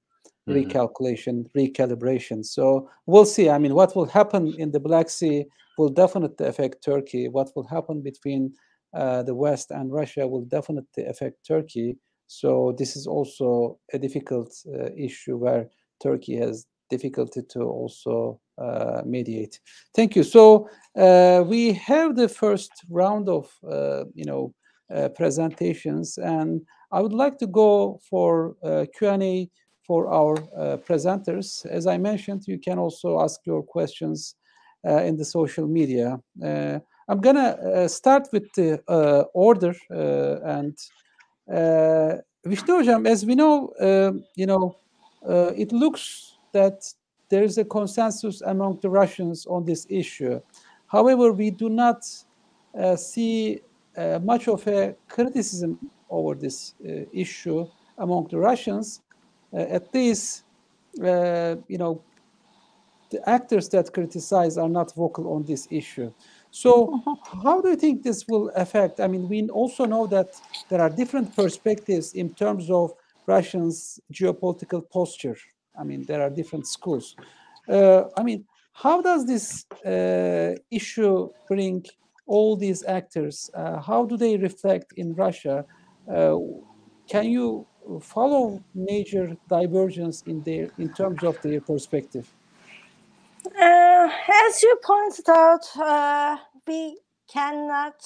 recalculation, recalibration. So we'll see. I mean, what will happen in the Black Sea will definitely affect Turkey. What will happen between the West and Russia will definitely affect Turkey. So this is also a difficult issue where Turkey has difficulty to also mediate. Thank you. So we have the first round of presentations, and I would like to go for Q&A for our presenters. As I mentioned, you can also ask your questions in the social media. I'm gonna start with the order, and Visne Hocam, as we know, it looks that there is a consensus among the Russians on this issue. However, we do not see much of a criticism over this issue among the Russians. At least, the actors that criticize are not vocal on this issue. So how do you think this will affect? I mean, we also know that there are different perspectives in terms of Russians' geopolitical posture. I mean, there are different schools. I mean, how does this issue bring all these actors? How do they reflect in Russia? Can you follow major divergence in terms of their perspective? As you pointed out, we cannot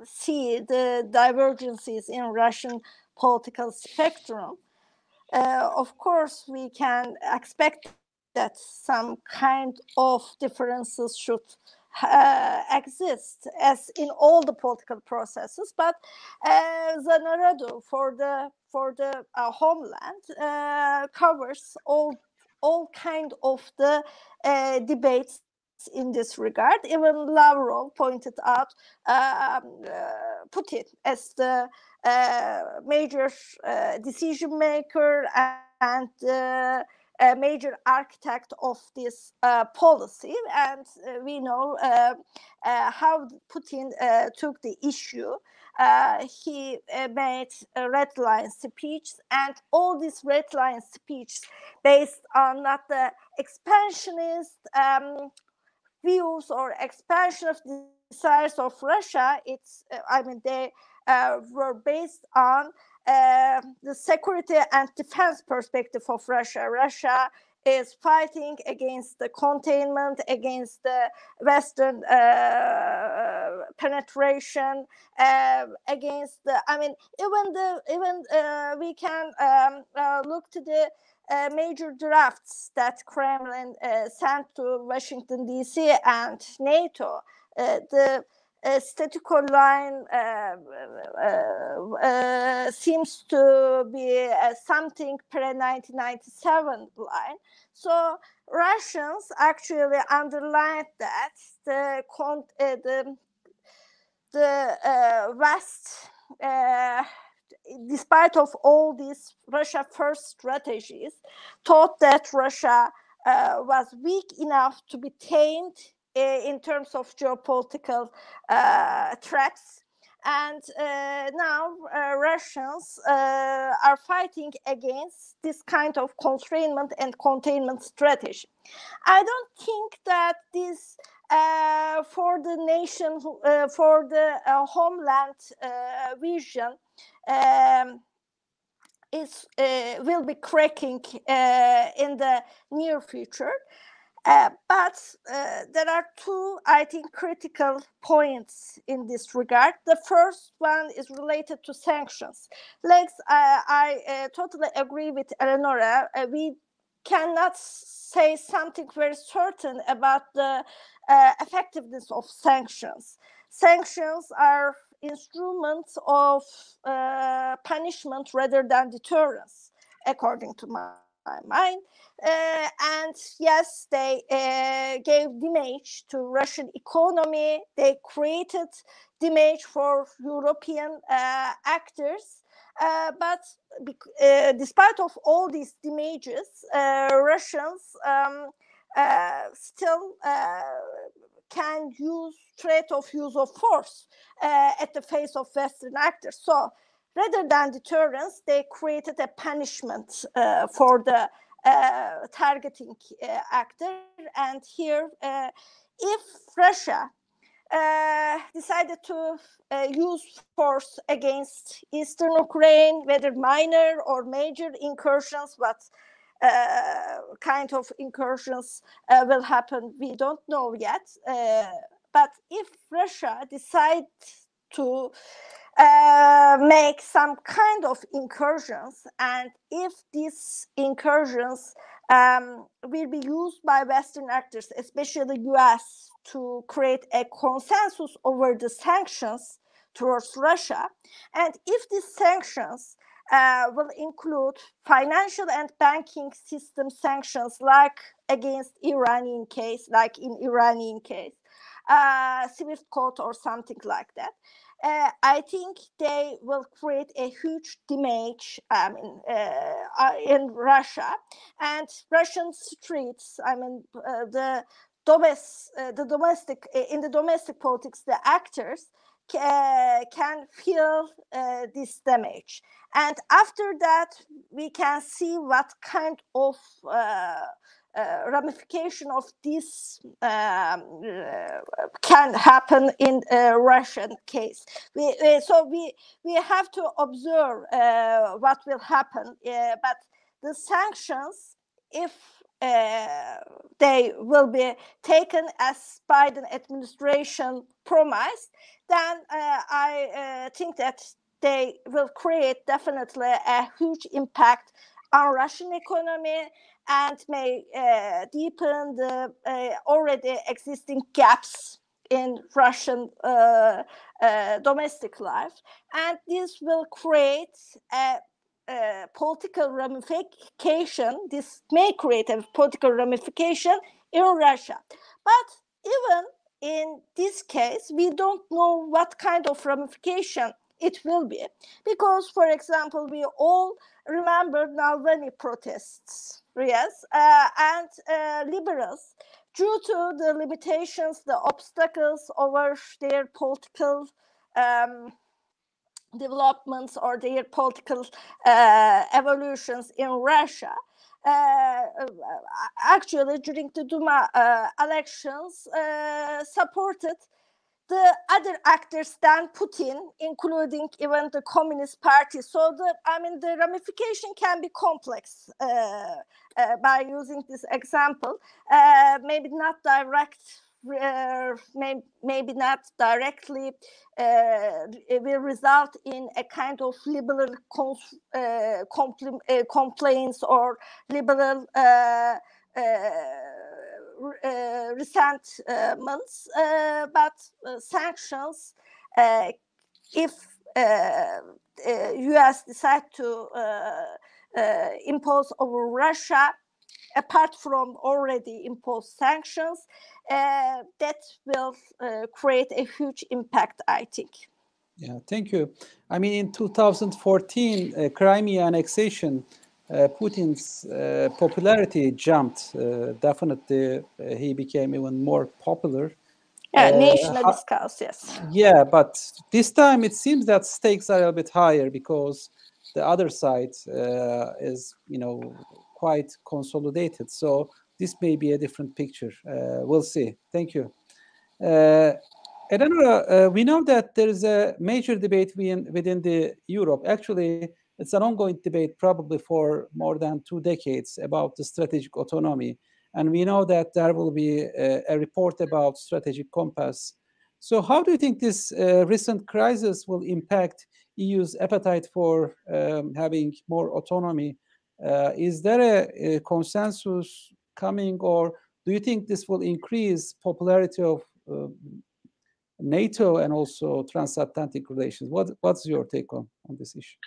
see the divergences in Russian political spectrum. Of course, we can expect that some kind of differences should exist, as in all the political processes. But the narrative for the homeland covers all kind of the debates in this regard. Even Lavrov pointed out Putin as the major decision maker and a major architect of this policy, and we know how Putin took the issue. He made a red line speech, and all these red line speeches based on not the expansionist views or expansionist desires of Russia. They were based on the security and defense perspective of Russia. Russia is fighting against the containment, against the Western penetration, against the. I mean, we can look to the major drafts that Kremlin sent to Washington D.C. and NATO. The static line seems to be something pre-1997 line. So Russians actually underlined that the West, despite of all these Russia first strategies, thought that Russia was weak enough to be tamed in terms of geopolitical threats. And now Russians are fighting against this kind of constrainment and containment strategy. I don't think that this for the nation, for the homeland vision, will be cracking in the near future. But there are two, I think, critical points in this regard. The first one is related to sanctions. I totally agree with Eleonora. We cannot say something very certain about the effectiveness of sanctions. Sanctions are instruments of punishment rather than deterrence, according to my mind. And yes, they gave damage to Russian economy. They created damage for European actors. But despite of all these damages, Russians still can use threat of use of force at the face of Western actors. So rather than deterrence, they created a punishment for the targeting actor. And here, if Russia decided to use force against Eastern Ukraine, whether minor or major incursions, what kind of incursions will happen, we don't know yet. But if Russia decides to make some kind of incursions, and if these incursions will be used by Western actors, especially the US, to create a consensus over the sanctions towards Russia, and if these sanctions will include financial and banking system sanctions, like against Iranian case, like in Iranian case, SWIFT code or something like that, I think they will create a huge damage in Russia, and Russian streets. I mean, the domestic politics, the actors can feel this damage, and after that, we can see what kind of ramification of this can happen in a Russian case. So we have to observe what will happen. But the sanctions, if they will be taken as Biden administration promised, then I think that they will create definitely a huge impact on Russian economy, and may deepen the already existing gaps in Russian domestic life. And this will create a political ramification. This may create a political ramification in Russia. But even in this case, we don't know what kind of ramification it will be. Because, for example, we all remember Navalny protests, yes, and liberals, due to the limitations, the obstacles over their political developments or their political evolutions in Russia. Actually, during the Duma elections, supported the other actors than Putin, including even the Communist Party. So the ramification can be complex by using this example. Maybe not direct. Maybe not directly will result in a kind of liberal complaints or liberal resentments, but sanctions, if US decide to impose over Russia, apart from already imposed sanctions, that will create a huge impact, I think. Yeah, thank you. I mean, in 2014, Crimea annexation, Putin's popularity jumped. Definitely, he became even more popular. Yeah, national discourse, yes. Yeah, but this time it seems that stakes are a bit higher because the other side is, quite consolidated. So this may be a different picture. We'll see. Thank you. Eleonora, we know that there is a major debate within the Europe. Actually, it's an ongoing debate probably for more than 2 decades about the strategic autonomy. And we know that there will be a report about strategic compass. So how do you think this recent crisis will impact EU's appetite for having more autonomy? Is there a consensus coming, or do you think this will increase popularity of NATO and also transatlantic relations? What's your take on this issue?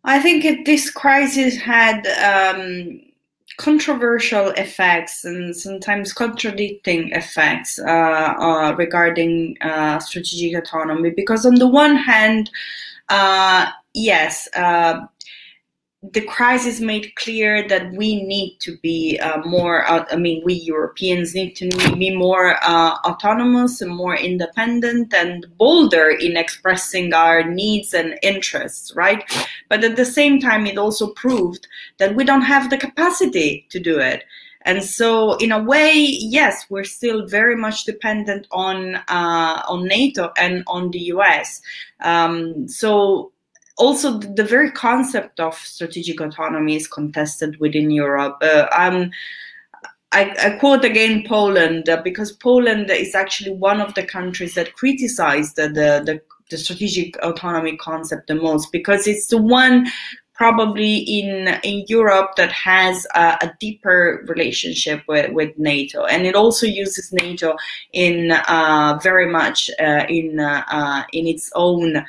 I think this crisis had controversial effects and sometimes contradicting effects regarding strategic autonomy. Because on the one hand, yes, the crisis made clear that we need to be more, we Europeans need to be more autonomous and more independent and bolder in expressing our needs and interests, right? But at the same time, it also proved that we don't have the capacity to do it. And so, in a way, yes, we're still very much dependent on NATO and on the US. So also, the very concept of strategic autonomy is contested within Europe. I quote again Poland, because Poland is actually one of the countries that criticized the strategic autonomy concept the most, because it's the one probably in Europe that has a deeper relationship with NATO, and it also uses NATO in very much in its own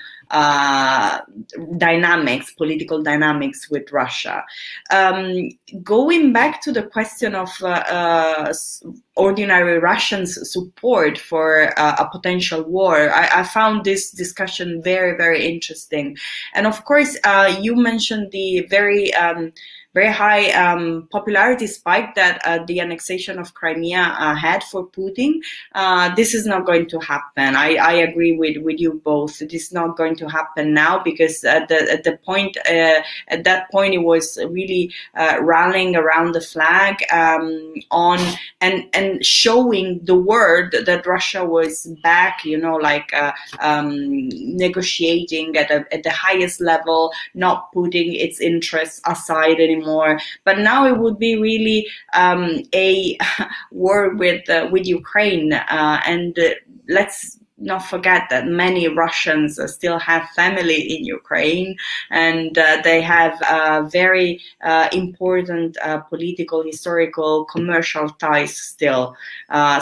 dynamics, political dynamics with Russia. Going back to the question of ordinary Russians' support for a potential war, I found this discussion very, very interesting. And of course, you mentioned the very high popularity spike that the annexation of Crimea had for Putin. This is not going to happen. I agree with you both. It is not going to happen now, because at that point it was really rallying around the flag on and showing the world that Russia was back, negotiating at the highest level, not putting its interests aside anymore. But now it would be really a war with Ukraine, and let's not forget that many Russians still have family in Ukraine, and they have very important political, historical, commercial ties still.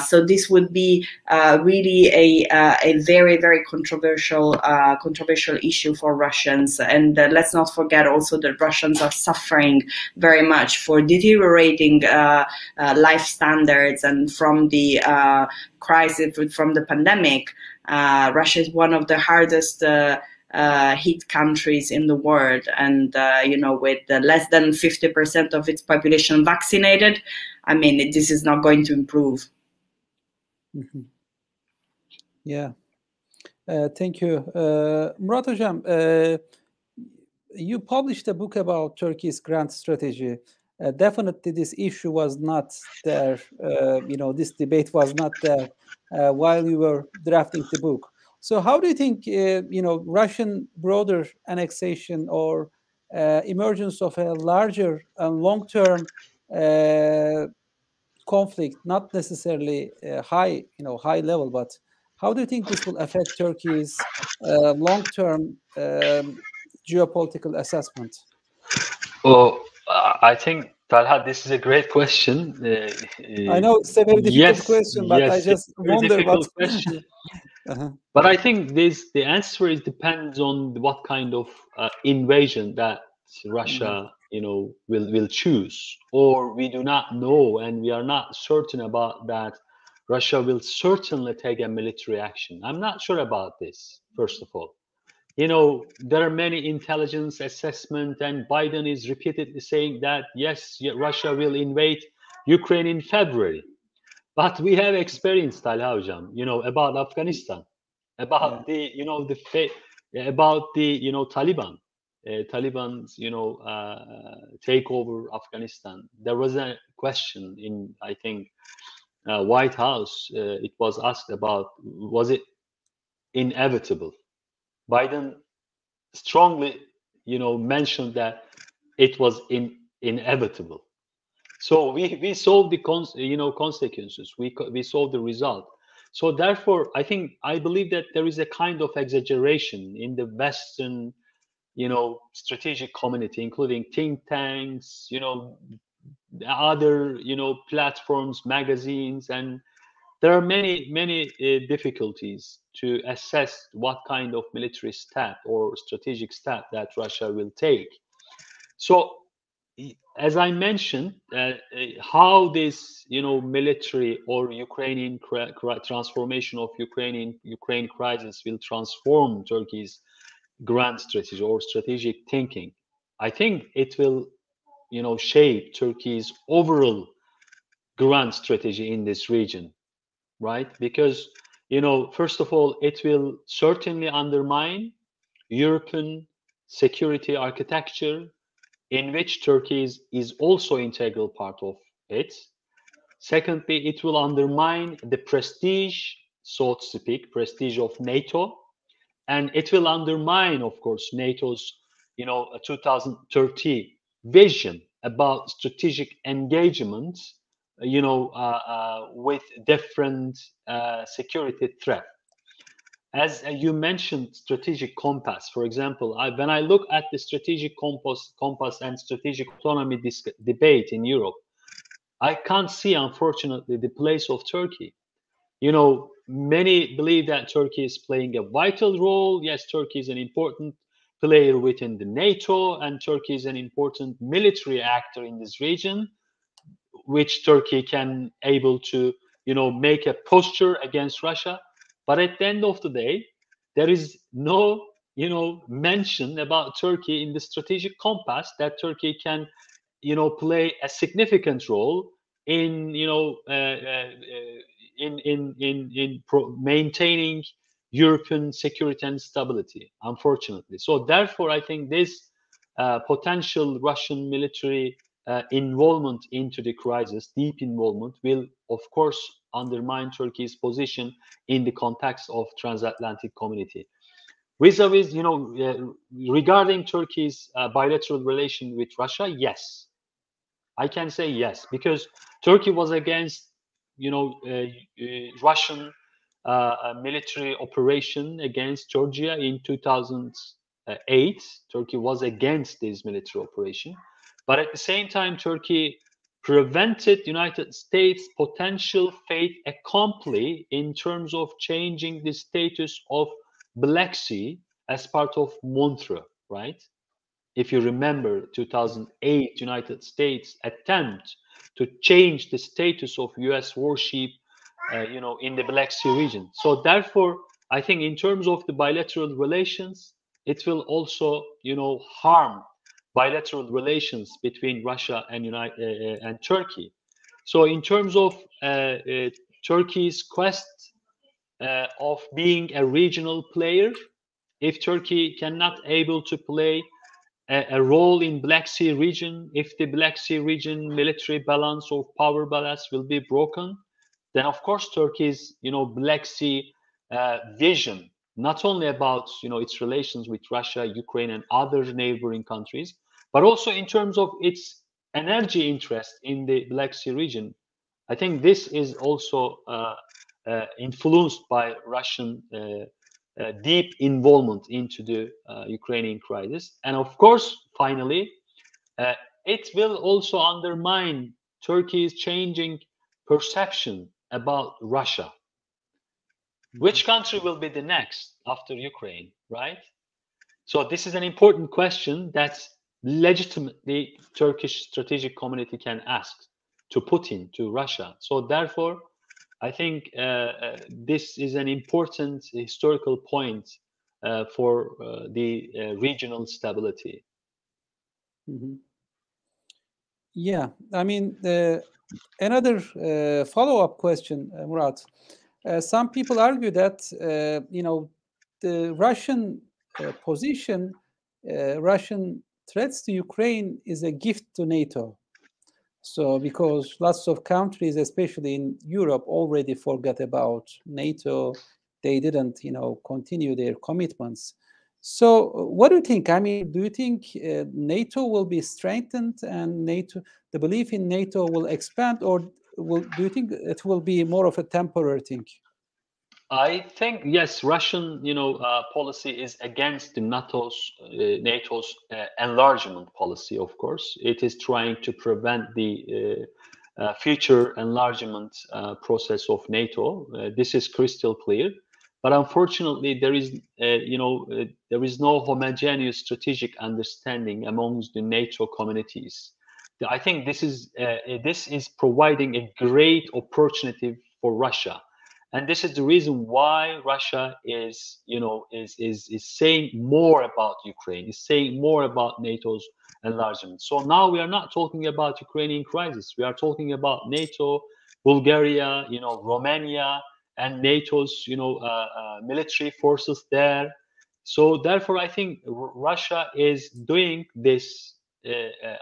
So this would be really a very, very controversial issue for Russians. And let's not forget also that Russians are suffering very much for deteriorating life standards, and from the crisis, from the pandemic. Russia is one of the hardest hit countries in the world, and with less than 50% of its population vaccinated, this is not going to improve. Mm-hmm. Yeah, thank you, Murat Hocam. You published a book about Turkey's grand strategy. Definitely, this issue was not there. This debate was not there while you were drafting the book. So, how do you think, Russian broader annexation or emergence of a larger and long-term conflict, not necessarily high level, but how do you think this will affect Turkey's long-term geopolitical assessment? Oh, I think, Talha, this is a great question. I know it's a very difficult question, but I just wonder what. Question. But I think the answer depends on what kind of invasion that Russia, will choose, or we do not know, and we are not certain about that. Russia will certainly take a military action. I'm not sure about this. First of all. There are many intelligence assessment, and Biden is repeatedly saying that, yes, Russia will invade Ukraine in February. But we have experience, Talha Hocam, about Afghanistan, about Taliban, Taliban's, takeover Afghanistan. There was a question in, I think, White House. It was asked about, was it inevitable? Biden strongly, mentioned that it was inevitable. So we solved the consequences. We solved the result. So therefore, I believe that there is a kind of exaggeration in the Western, strategic community, including think tanks, other, platforms, magazines, and there are many difficulties to assess what kind of military step or strategic step that Russia will take. So, as I mentioned, how this military or Ukrainian transformation of Ukraine crisis will transform Turkey's grand strategy or strategic thinking. I think it will, shape Turkey's overall grand strategy in this region, right? Because, first of all, it will certainly undermine European security architecture, in which Turkey is also integral part of it. Secondly, it will undermine the prestige, so to speak, prestige of NATO, and it will undermine, of course, NATO's, 2030 vision about strategic engagement, with different security threats. As you mentioned, strategic compass, for example, when I look at the strategic compass and strategic autonomy debate in Europe, I can't see, unfortunately, the place of Turkey. Many believe that Turkey is playing a vital role. Yes, Turkey is an important player within the NATO, and Turkey is an important military actor in this region, which Turkey can able to, make a posture against Russia. But at the end of the day, there is no, mention about Turkey in the strategic compass that Turkey can, play a significant role in, maintaining European security and stability, unfortunately. So therefore, I think this potential Russian military involvement into the crisis, deep involvement, will of course undermine Turkey's position in the context of transatlantic community. Vis-a-vis, regarding Turkey's bilateral relation with Russia, yes, I can say yes, because Turkey was against, Russian military operation against Georgia in 2008. Turkey was against this military operation, but at the same time, Turkey prevented United States potential fait accompli in terms of changing the status of Black Sea as part of Montreux, right? If you remember, 2008 United States attempt to change the status of U.S. warship, in the Black Sea region. So therefore, I think in terms of the bilateral relations, it will also, harm bilateral relations between Russia and Turkey. So in terms of Turkey's quest of being a regional player, if Turkey cannot able to play a role in Black Sea region, if the Black Sea region military balance or power balance will be broken, then of course Turkey's Black Sea vision, not only about its relations with Russia, Ukraine, and other neighboring countries, but also in terms of its energy interest in the Black Sea region. I think this is also influenced by Russian deep involvement into the Ukrainian crisis. And of course, finally, it will also undermine Turkey's changing perception about Russia. Which country will be the next after Ukraine, right? So this is an important question that legitimately Turkish strategic community can ask to Putin, to Russia. So therefore, I think this is an important historical point for the regional stability. Mm-hmm. Yeah, I mean, another follow-up question, Murat. Some people argue that, the Russian position, Russian threats to Ukraine is a gift to NATO. So because lots of countries, especially in Europe, already forgot about NATO, they didn't, continue their commitments. So what do you think? I mean, do you think NATO will be strengthened and the belief in NATO will expand, or do you think it will be more of a temporary thing? I think yes, Russian policy is against the NATO's enlargement policy. Of course, it is trying to prevent the future enlargement process of NATO. This is crystal clear, but unfortunately, there is no homogeneous strategic understanding amongst the NATO communities. I think this is providing a great opportunity for Russia. And this is the reason why Russia is, is saying more about Ukraine, is saying more about NATO's enlargement. So now we are not talking about Ukrainian crisis. We are talking about NATO, Bulgaria, Romania, and NATO's, military forces there. So therefore, I think Russia is doing this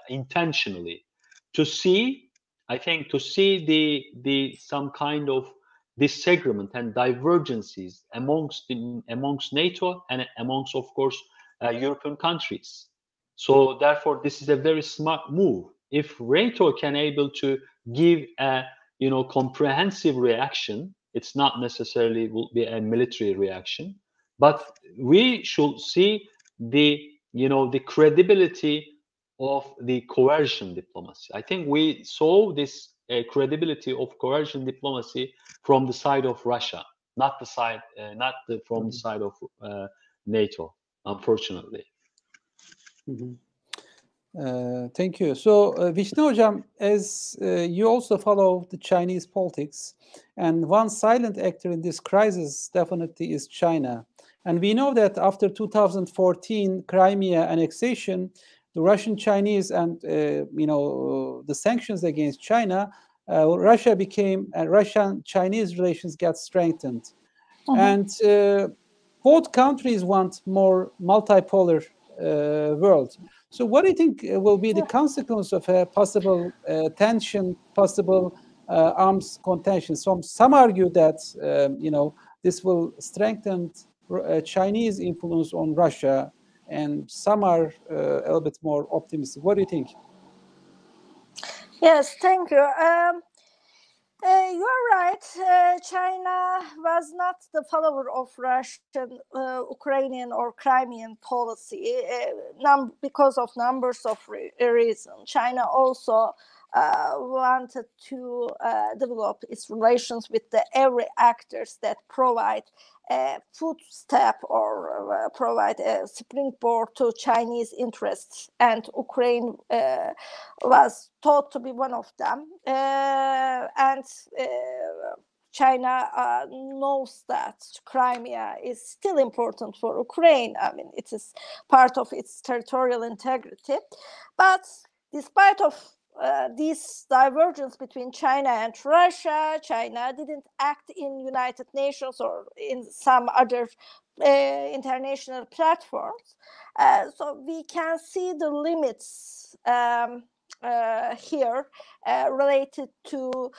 intentionally to see, the some kind of disagreement and divergences amongst NATO and amongst, of course, European countries. So therefore, this is a very smart move. If NATO can able to give a comprehensive reaction, it's not necessarily will be a military reaction, but we should see the the credibility of the coercion diplomacy. I think we saw this credibility of coercion diplomacy from the side of Russia, not from the side of NATO, unfortunately. Thank you. So, Visne Hocam, as you also follow the Chinese politics, and one silent actor in this crisis definitely is China. And we know that after 2014 Crimea annexation, the Russian Chinese and the sanctions against China, Russian Chinese relations got strengthened, and both countries want more multipolar world. So, what do you think will be the consequence of a possible tension, possible arms contention? Some argue that this will strengthen Chinese influence on Russia, and some are a little bit more optimistic. What do you think? Yes, thank you. You are right. China was not the follower of Russian, Ukrainian, or Crimean policy because of numbers of reasons. China also wanted to develop its relations with every actors that provide a footstep or provide a springboard to Chinese interests, and Ukraine was thought to be one of them. And China knows that Crimea is still important for Ukraine. I mean, it is part of its territorial integrity. But despite of this divergence between China and Russia, China didn't act in United Nations or in some other international platforms. So we can see the limits here related to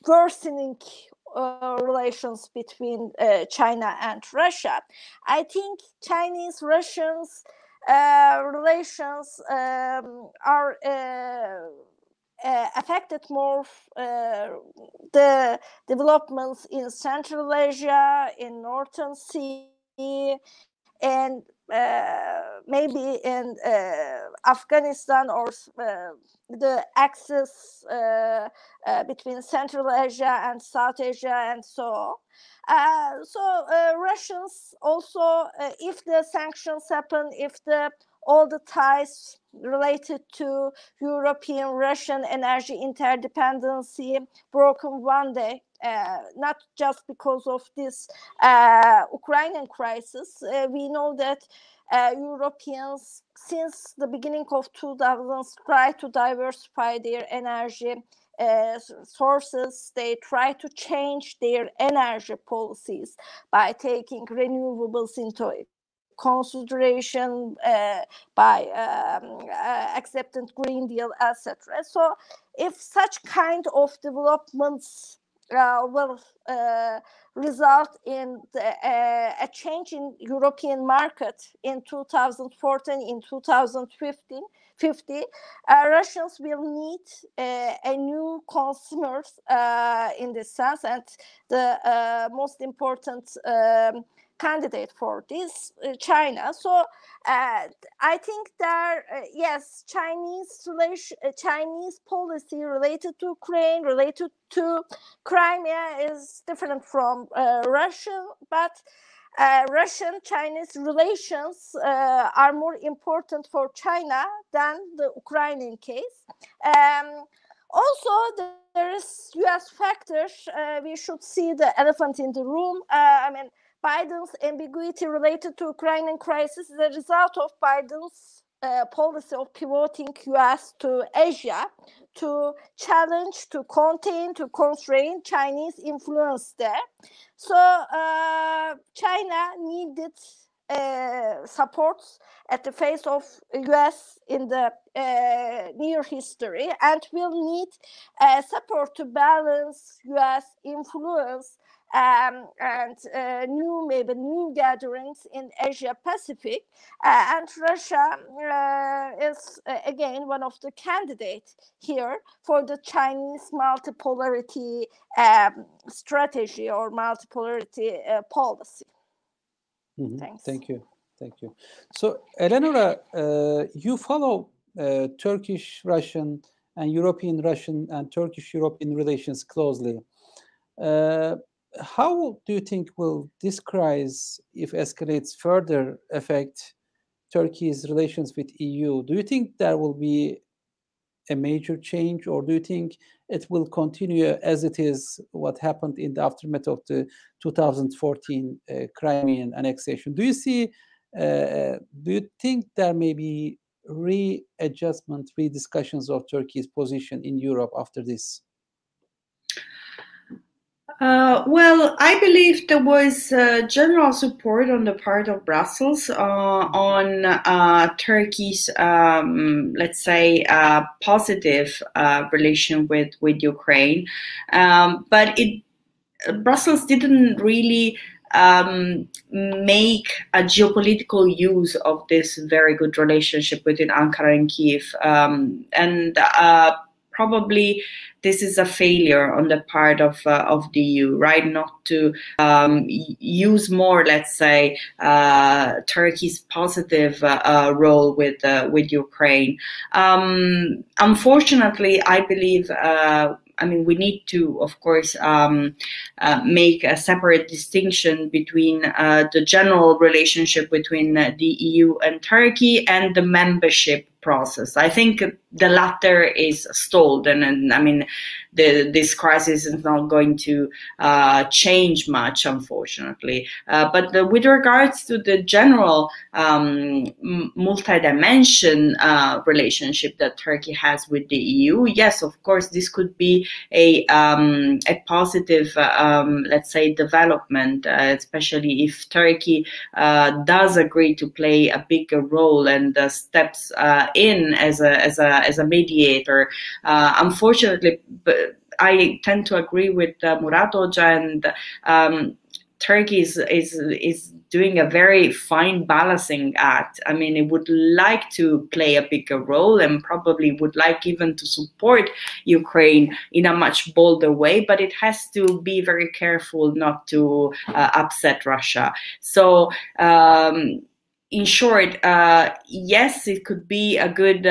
worsening relations between China and Russia. I think Chinese-Russians relations are affected more the developments in Central Asia, in Northern Sea, and maybe in Afghanistan, or the axis between Central Asia and South Asia, and so on. So Russians also, if the sanctions happen, if all the ties related to European-Russian energy interdependency broken one day, not just because of this Ukrainian crisis. We know that Europeans, since the beginning of 2000s, try to diversify their energy sources. They try to change their energy policies by taking renewables into consideration, by accepting Green Deal, etc. So if such kind of developments will result in a change in European market in 2014, in 2050, Russians will need a new consumers in this sense, and the most important candidate for this, China. So I think that yes, Chinese policy related to Ukraine, related to Crimea is different from Russian, but Russian-Chinese relations are more important for China than the Ukrainian case. Also, there is U.S. factors. We should see the elephant in the room. I mean, Biden's ambiguity related to Ukrainian crisis is a result of Biden's policy of pivoting U.S. to Asia to challenge, to contain, to constrain Chinese influence there. So China needed supports at the face of US in the near history, and will need support to balance US influence and maybe new gatherings in Asia Pacific, and Russia is again one of the candidates here for the Chinese multipolarity strategy or multipolarity policy. Thanks. Thank you. So, Eleonora, you follow Turkish-Russian and European-Russian and Turkish-European relations closely. How do you think will this crisis, if escalates further, affect Turkey's relations with EU? Do you think there will be a major change, or do you think it will continue as it is, what happened in the aftermath of the 2014 Crimean annexation? Do you think there may be readjustment, rediscussions of Turkey's position in Europe after this? Well, I believe there was general support on the part of Brussels on Turkey's, let's say, positive relation with Ukraine, but Brussels didn't really make a geopolitical use of this very good relationship between Ankara and Kiev, and probably this is a failure on the part of the EU, right? Not to use more, let's say, Turkey's positive role with Ukraine. Unfortunately, I believe. I mean, we need to, of course, make a separate distinction between the general relationship between the EU and Turkey and the membership process. I think the latter is stalled, and I mean, this crisis is not going to change much, unfortunately. But with regards to the general multi-dimension relationship that Turkey has with the EU, yes, of course, this could be a positive, let's say, development, especially if Turkey does agree to play a bigger role and steps in as a mediator. Unfortunately, I tend to agree with Murat and Turkey is doing a very fine balancing act. I mean, it would like to play a bigger role and probably would like even to support Ukraine in a much bolder way, but it has to be very careful not to upset Russia. So, in short, yes, it could be a good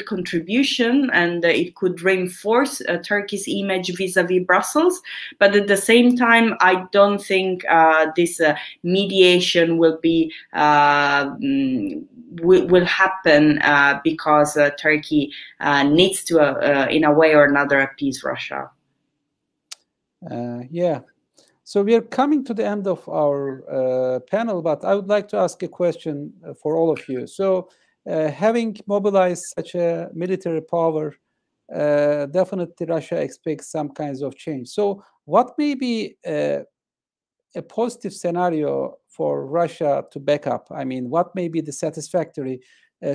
contribution, and it could reinforce Turkey's image vis-a-vis Brussels. But at the same time, I don't think this mediation will be will happen because Turkey needs to, in a way or another, appease Russia. Yeah. So we are coming to the end of our panel, but I would like to ask a question for all of you. So having mobilized such a military power, definitely Russia expects some kinds of change. So what may be a positive scenario for Russia to back up? I mean, what may be the satisfactory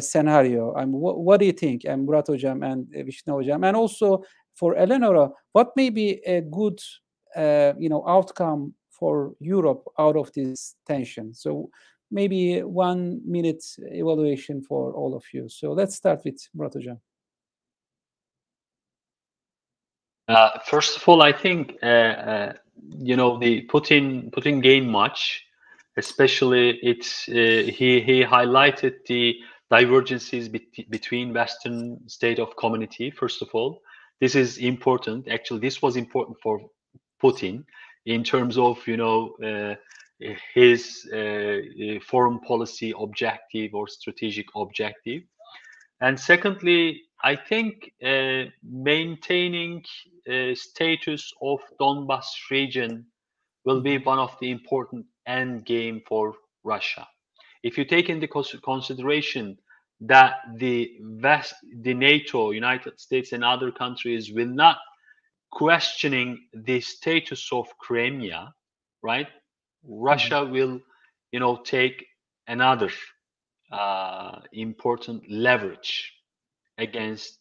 scenario? I mean, what do you think? And Murat Hocam and Visne Hocam, and also for Eleonora, what may be a good outcome for Europe out of this tension? So maybe 1 minute evaluation for all of you. So let's start with Murat Hocam. First of all, I think the Putin gained much, especially he highlighted the divergences between Western state of community. First of all, this is important. Actually, this was important for Putin in terms of his foreign policy objective or strategic objective. And secondly, I think maintaining status of Donbas region will be one of the important end game for Russia. If you take into consideration that the NATO, United States, and other countries will not questioning the status of Crimea, right? Russia will, take another important leverage against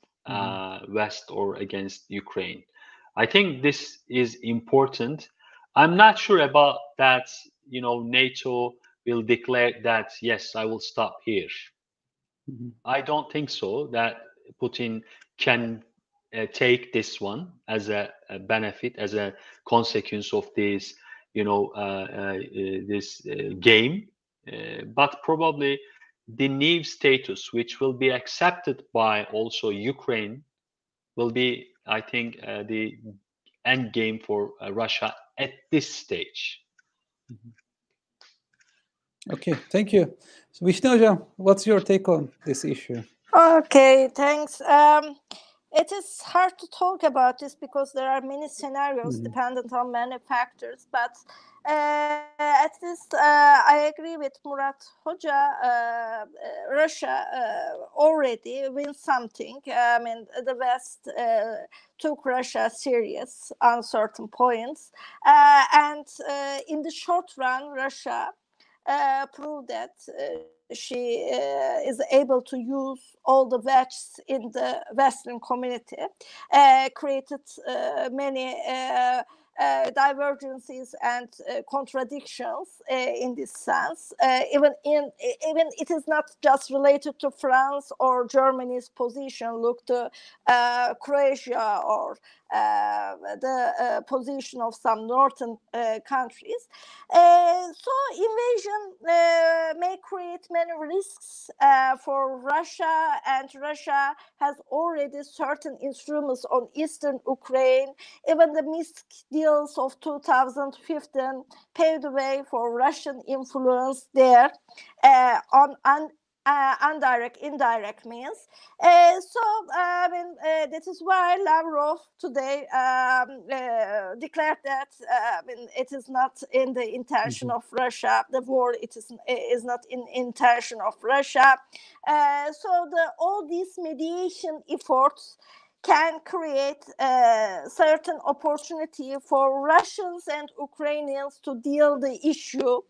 West or against Ukraine. I think this is important. I'm not sure about that, NATO will declare that, yes, I will stop here. I don't think so, that Putin can take this one as a benefit, as a consequence of this, this game. But probably the new status, which will be accepted by also Ukraine, will be, I think, the end game for Russia at this stage. Okay, thank you. So Visne Hocam, what's your take on this issue? Okay, thanks. It is hard to talk about this because there are many scenarios dependent on many factors, but at least I agree with Murat Hoca. Russia already wins something. I mean, the West took Russia serious on certain points, and in the short run, Russia proved that she is able to use all the wedges in the Western community, created many divergences and contradictions in this sense. Even it is not just related to France or Germany's position. Look to Croatia or the position of some northern countries. So invasion may create many risks for Russia, and Russia has already certain instruments on eastern Ukraine. Even the Minsk deals of 2015 paved the way for Russian influence there on indirect means. So that is why Lavrov today declared that it is not in the intention of Russia. The war is not in intention of Russia. So all these mediation efforts can create a certain opportunity for Russians and Ukrainians to deal the issue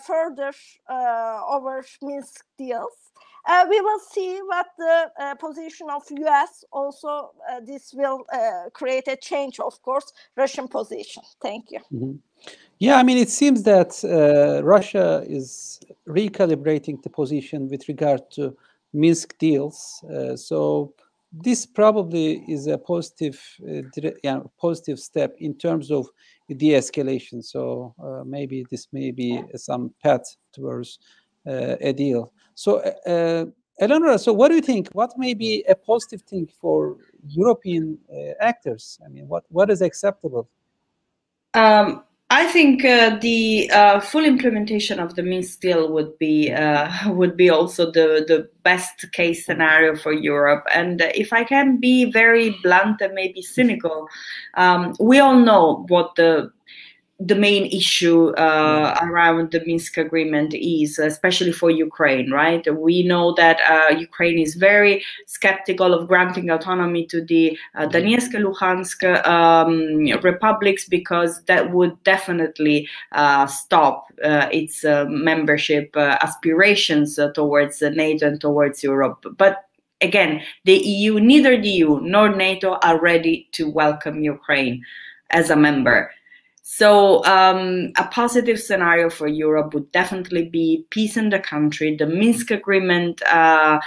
further over Minsk deals. We will see what the position of US also, this will create a change, of course, Russian position. Thank you. Yeah, I mean, it seems that Russia is recalibrating the position with regard to Minsk deals. So this probably is a positive step in terms of de-escalation. So maybe this may be some path towards a deal. So Eleonora, so what do you think? What may be a positive thing for European actors? I mean, what is acceptable? I think the full implementation of the Minsk deal would be also the best case scenario for Europe. And if I can be very blunt and maybe cynical, we all know what the main issue around the Minsk agreement is, especially for Ukraine, right? We know that Ukraine is very skeptical of granting autonomy to the Donetsk and Luhansk republics, because that would definitely stop its membership aspirations towards NATO and towards Europe. But again, neither the EU nor NATO are ready to welcome Ukraine as a member. So a positive scenario for Europe would definitely be peace in the country. The Minsk agreement are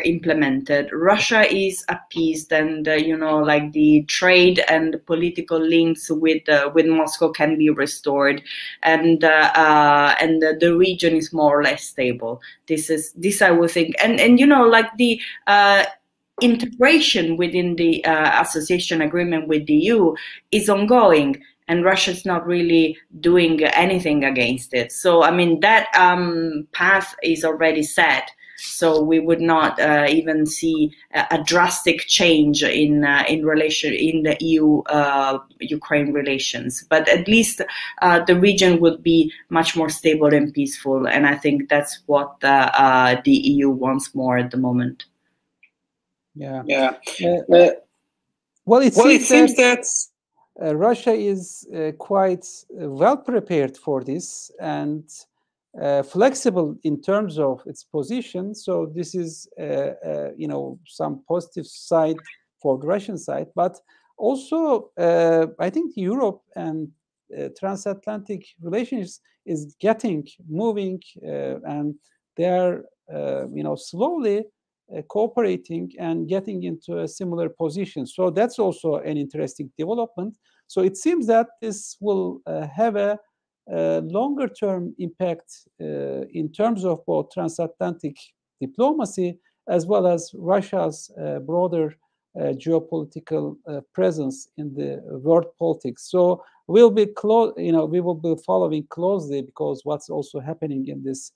implemented. Russia is appeased, and like the trade and the political links with Moscow can be restored, and the region is more or less stable. This I would think, and like the integration within the association agreement with the EU is ongoing, and Russia is not really doing anything against it. So, I mean, that path is already set. So we would not even see a drastic change in the EU-Ukraine relations. But at least the region would be much more stable and peaceful, and I think that's what the EU wants more at the moment. Yeah. Well, it seems that Russia is quite well prepared for this and flexible in terms of its position. So this is, some positive side for the Russian side, but also I think Europe and transatlantic relations is moving, and they are, slowly cooperating and getting into a similar position. So that's also an interesting development. So it seems that this will have a longer-term impact in terms of both transatlantic diplomacy as well as Russia's broader geopolitical presence in the world politics. So we will be following closely, because what's also happening in this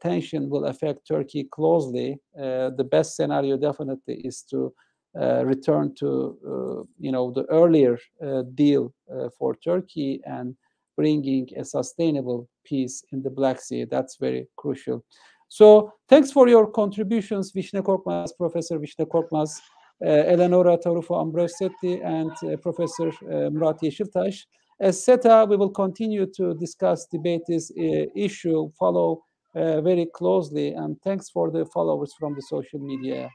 tension will affect Turkey closely. The best scenario definitely is to return to the earlier deal for Turkey and bringing a sustainable peace in the Black Sea. That's very crucial. So thanks for your contributions, Visne Korkmaz, Professor Visne Korkmaz, Eleonara Tafuro, and Professor Murat Yeşiltaş. As SETA, we will continue to discuss, debate this issue, follow very closely, and thanks for the followers from the social media.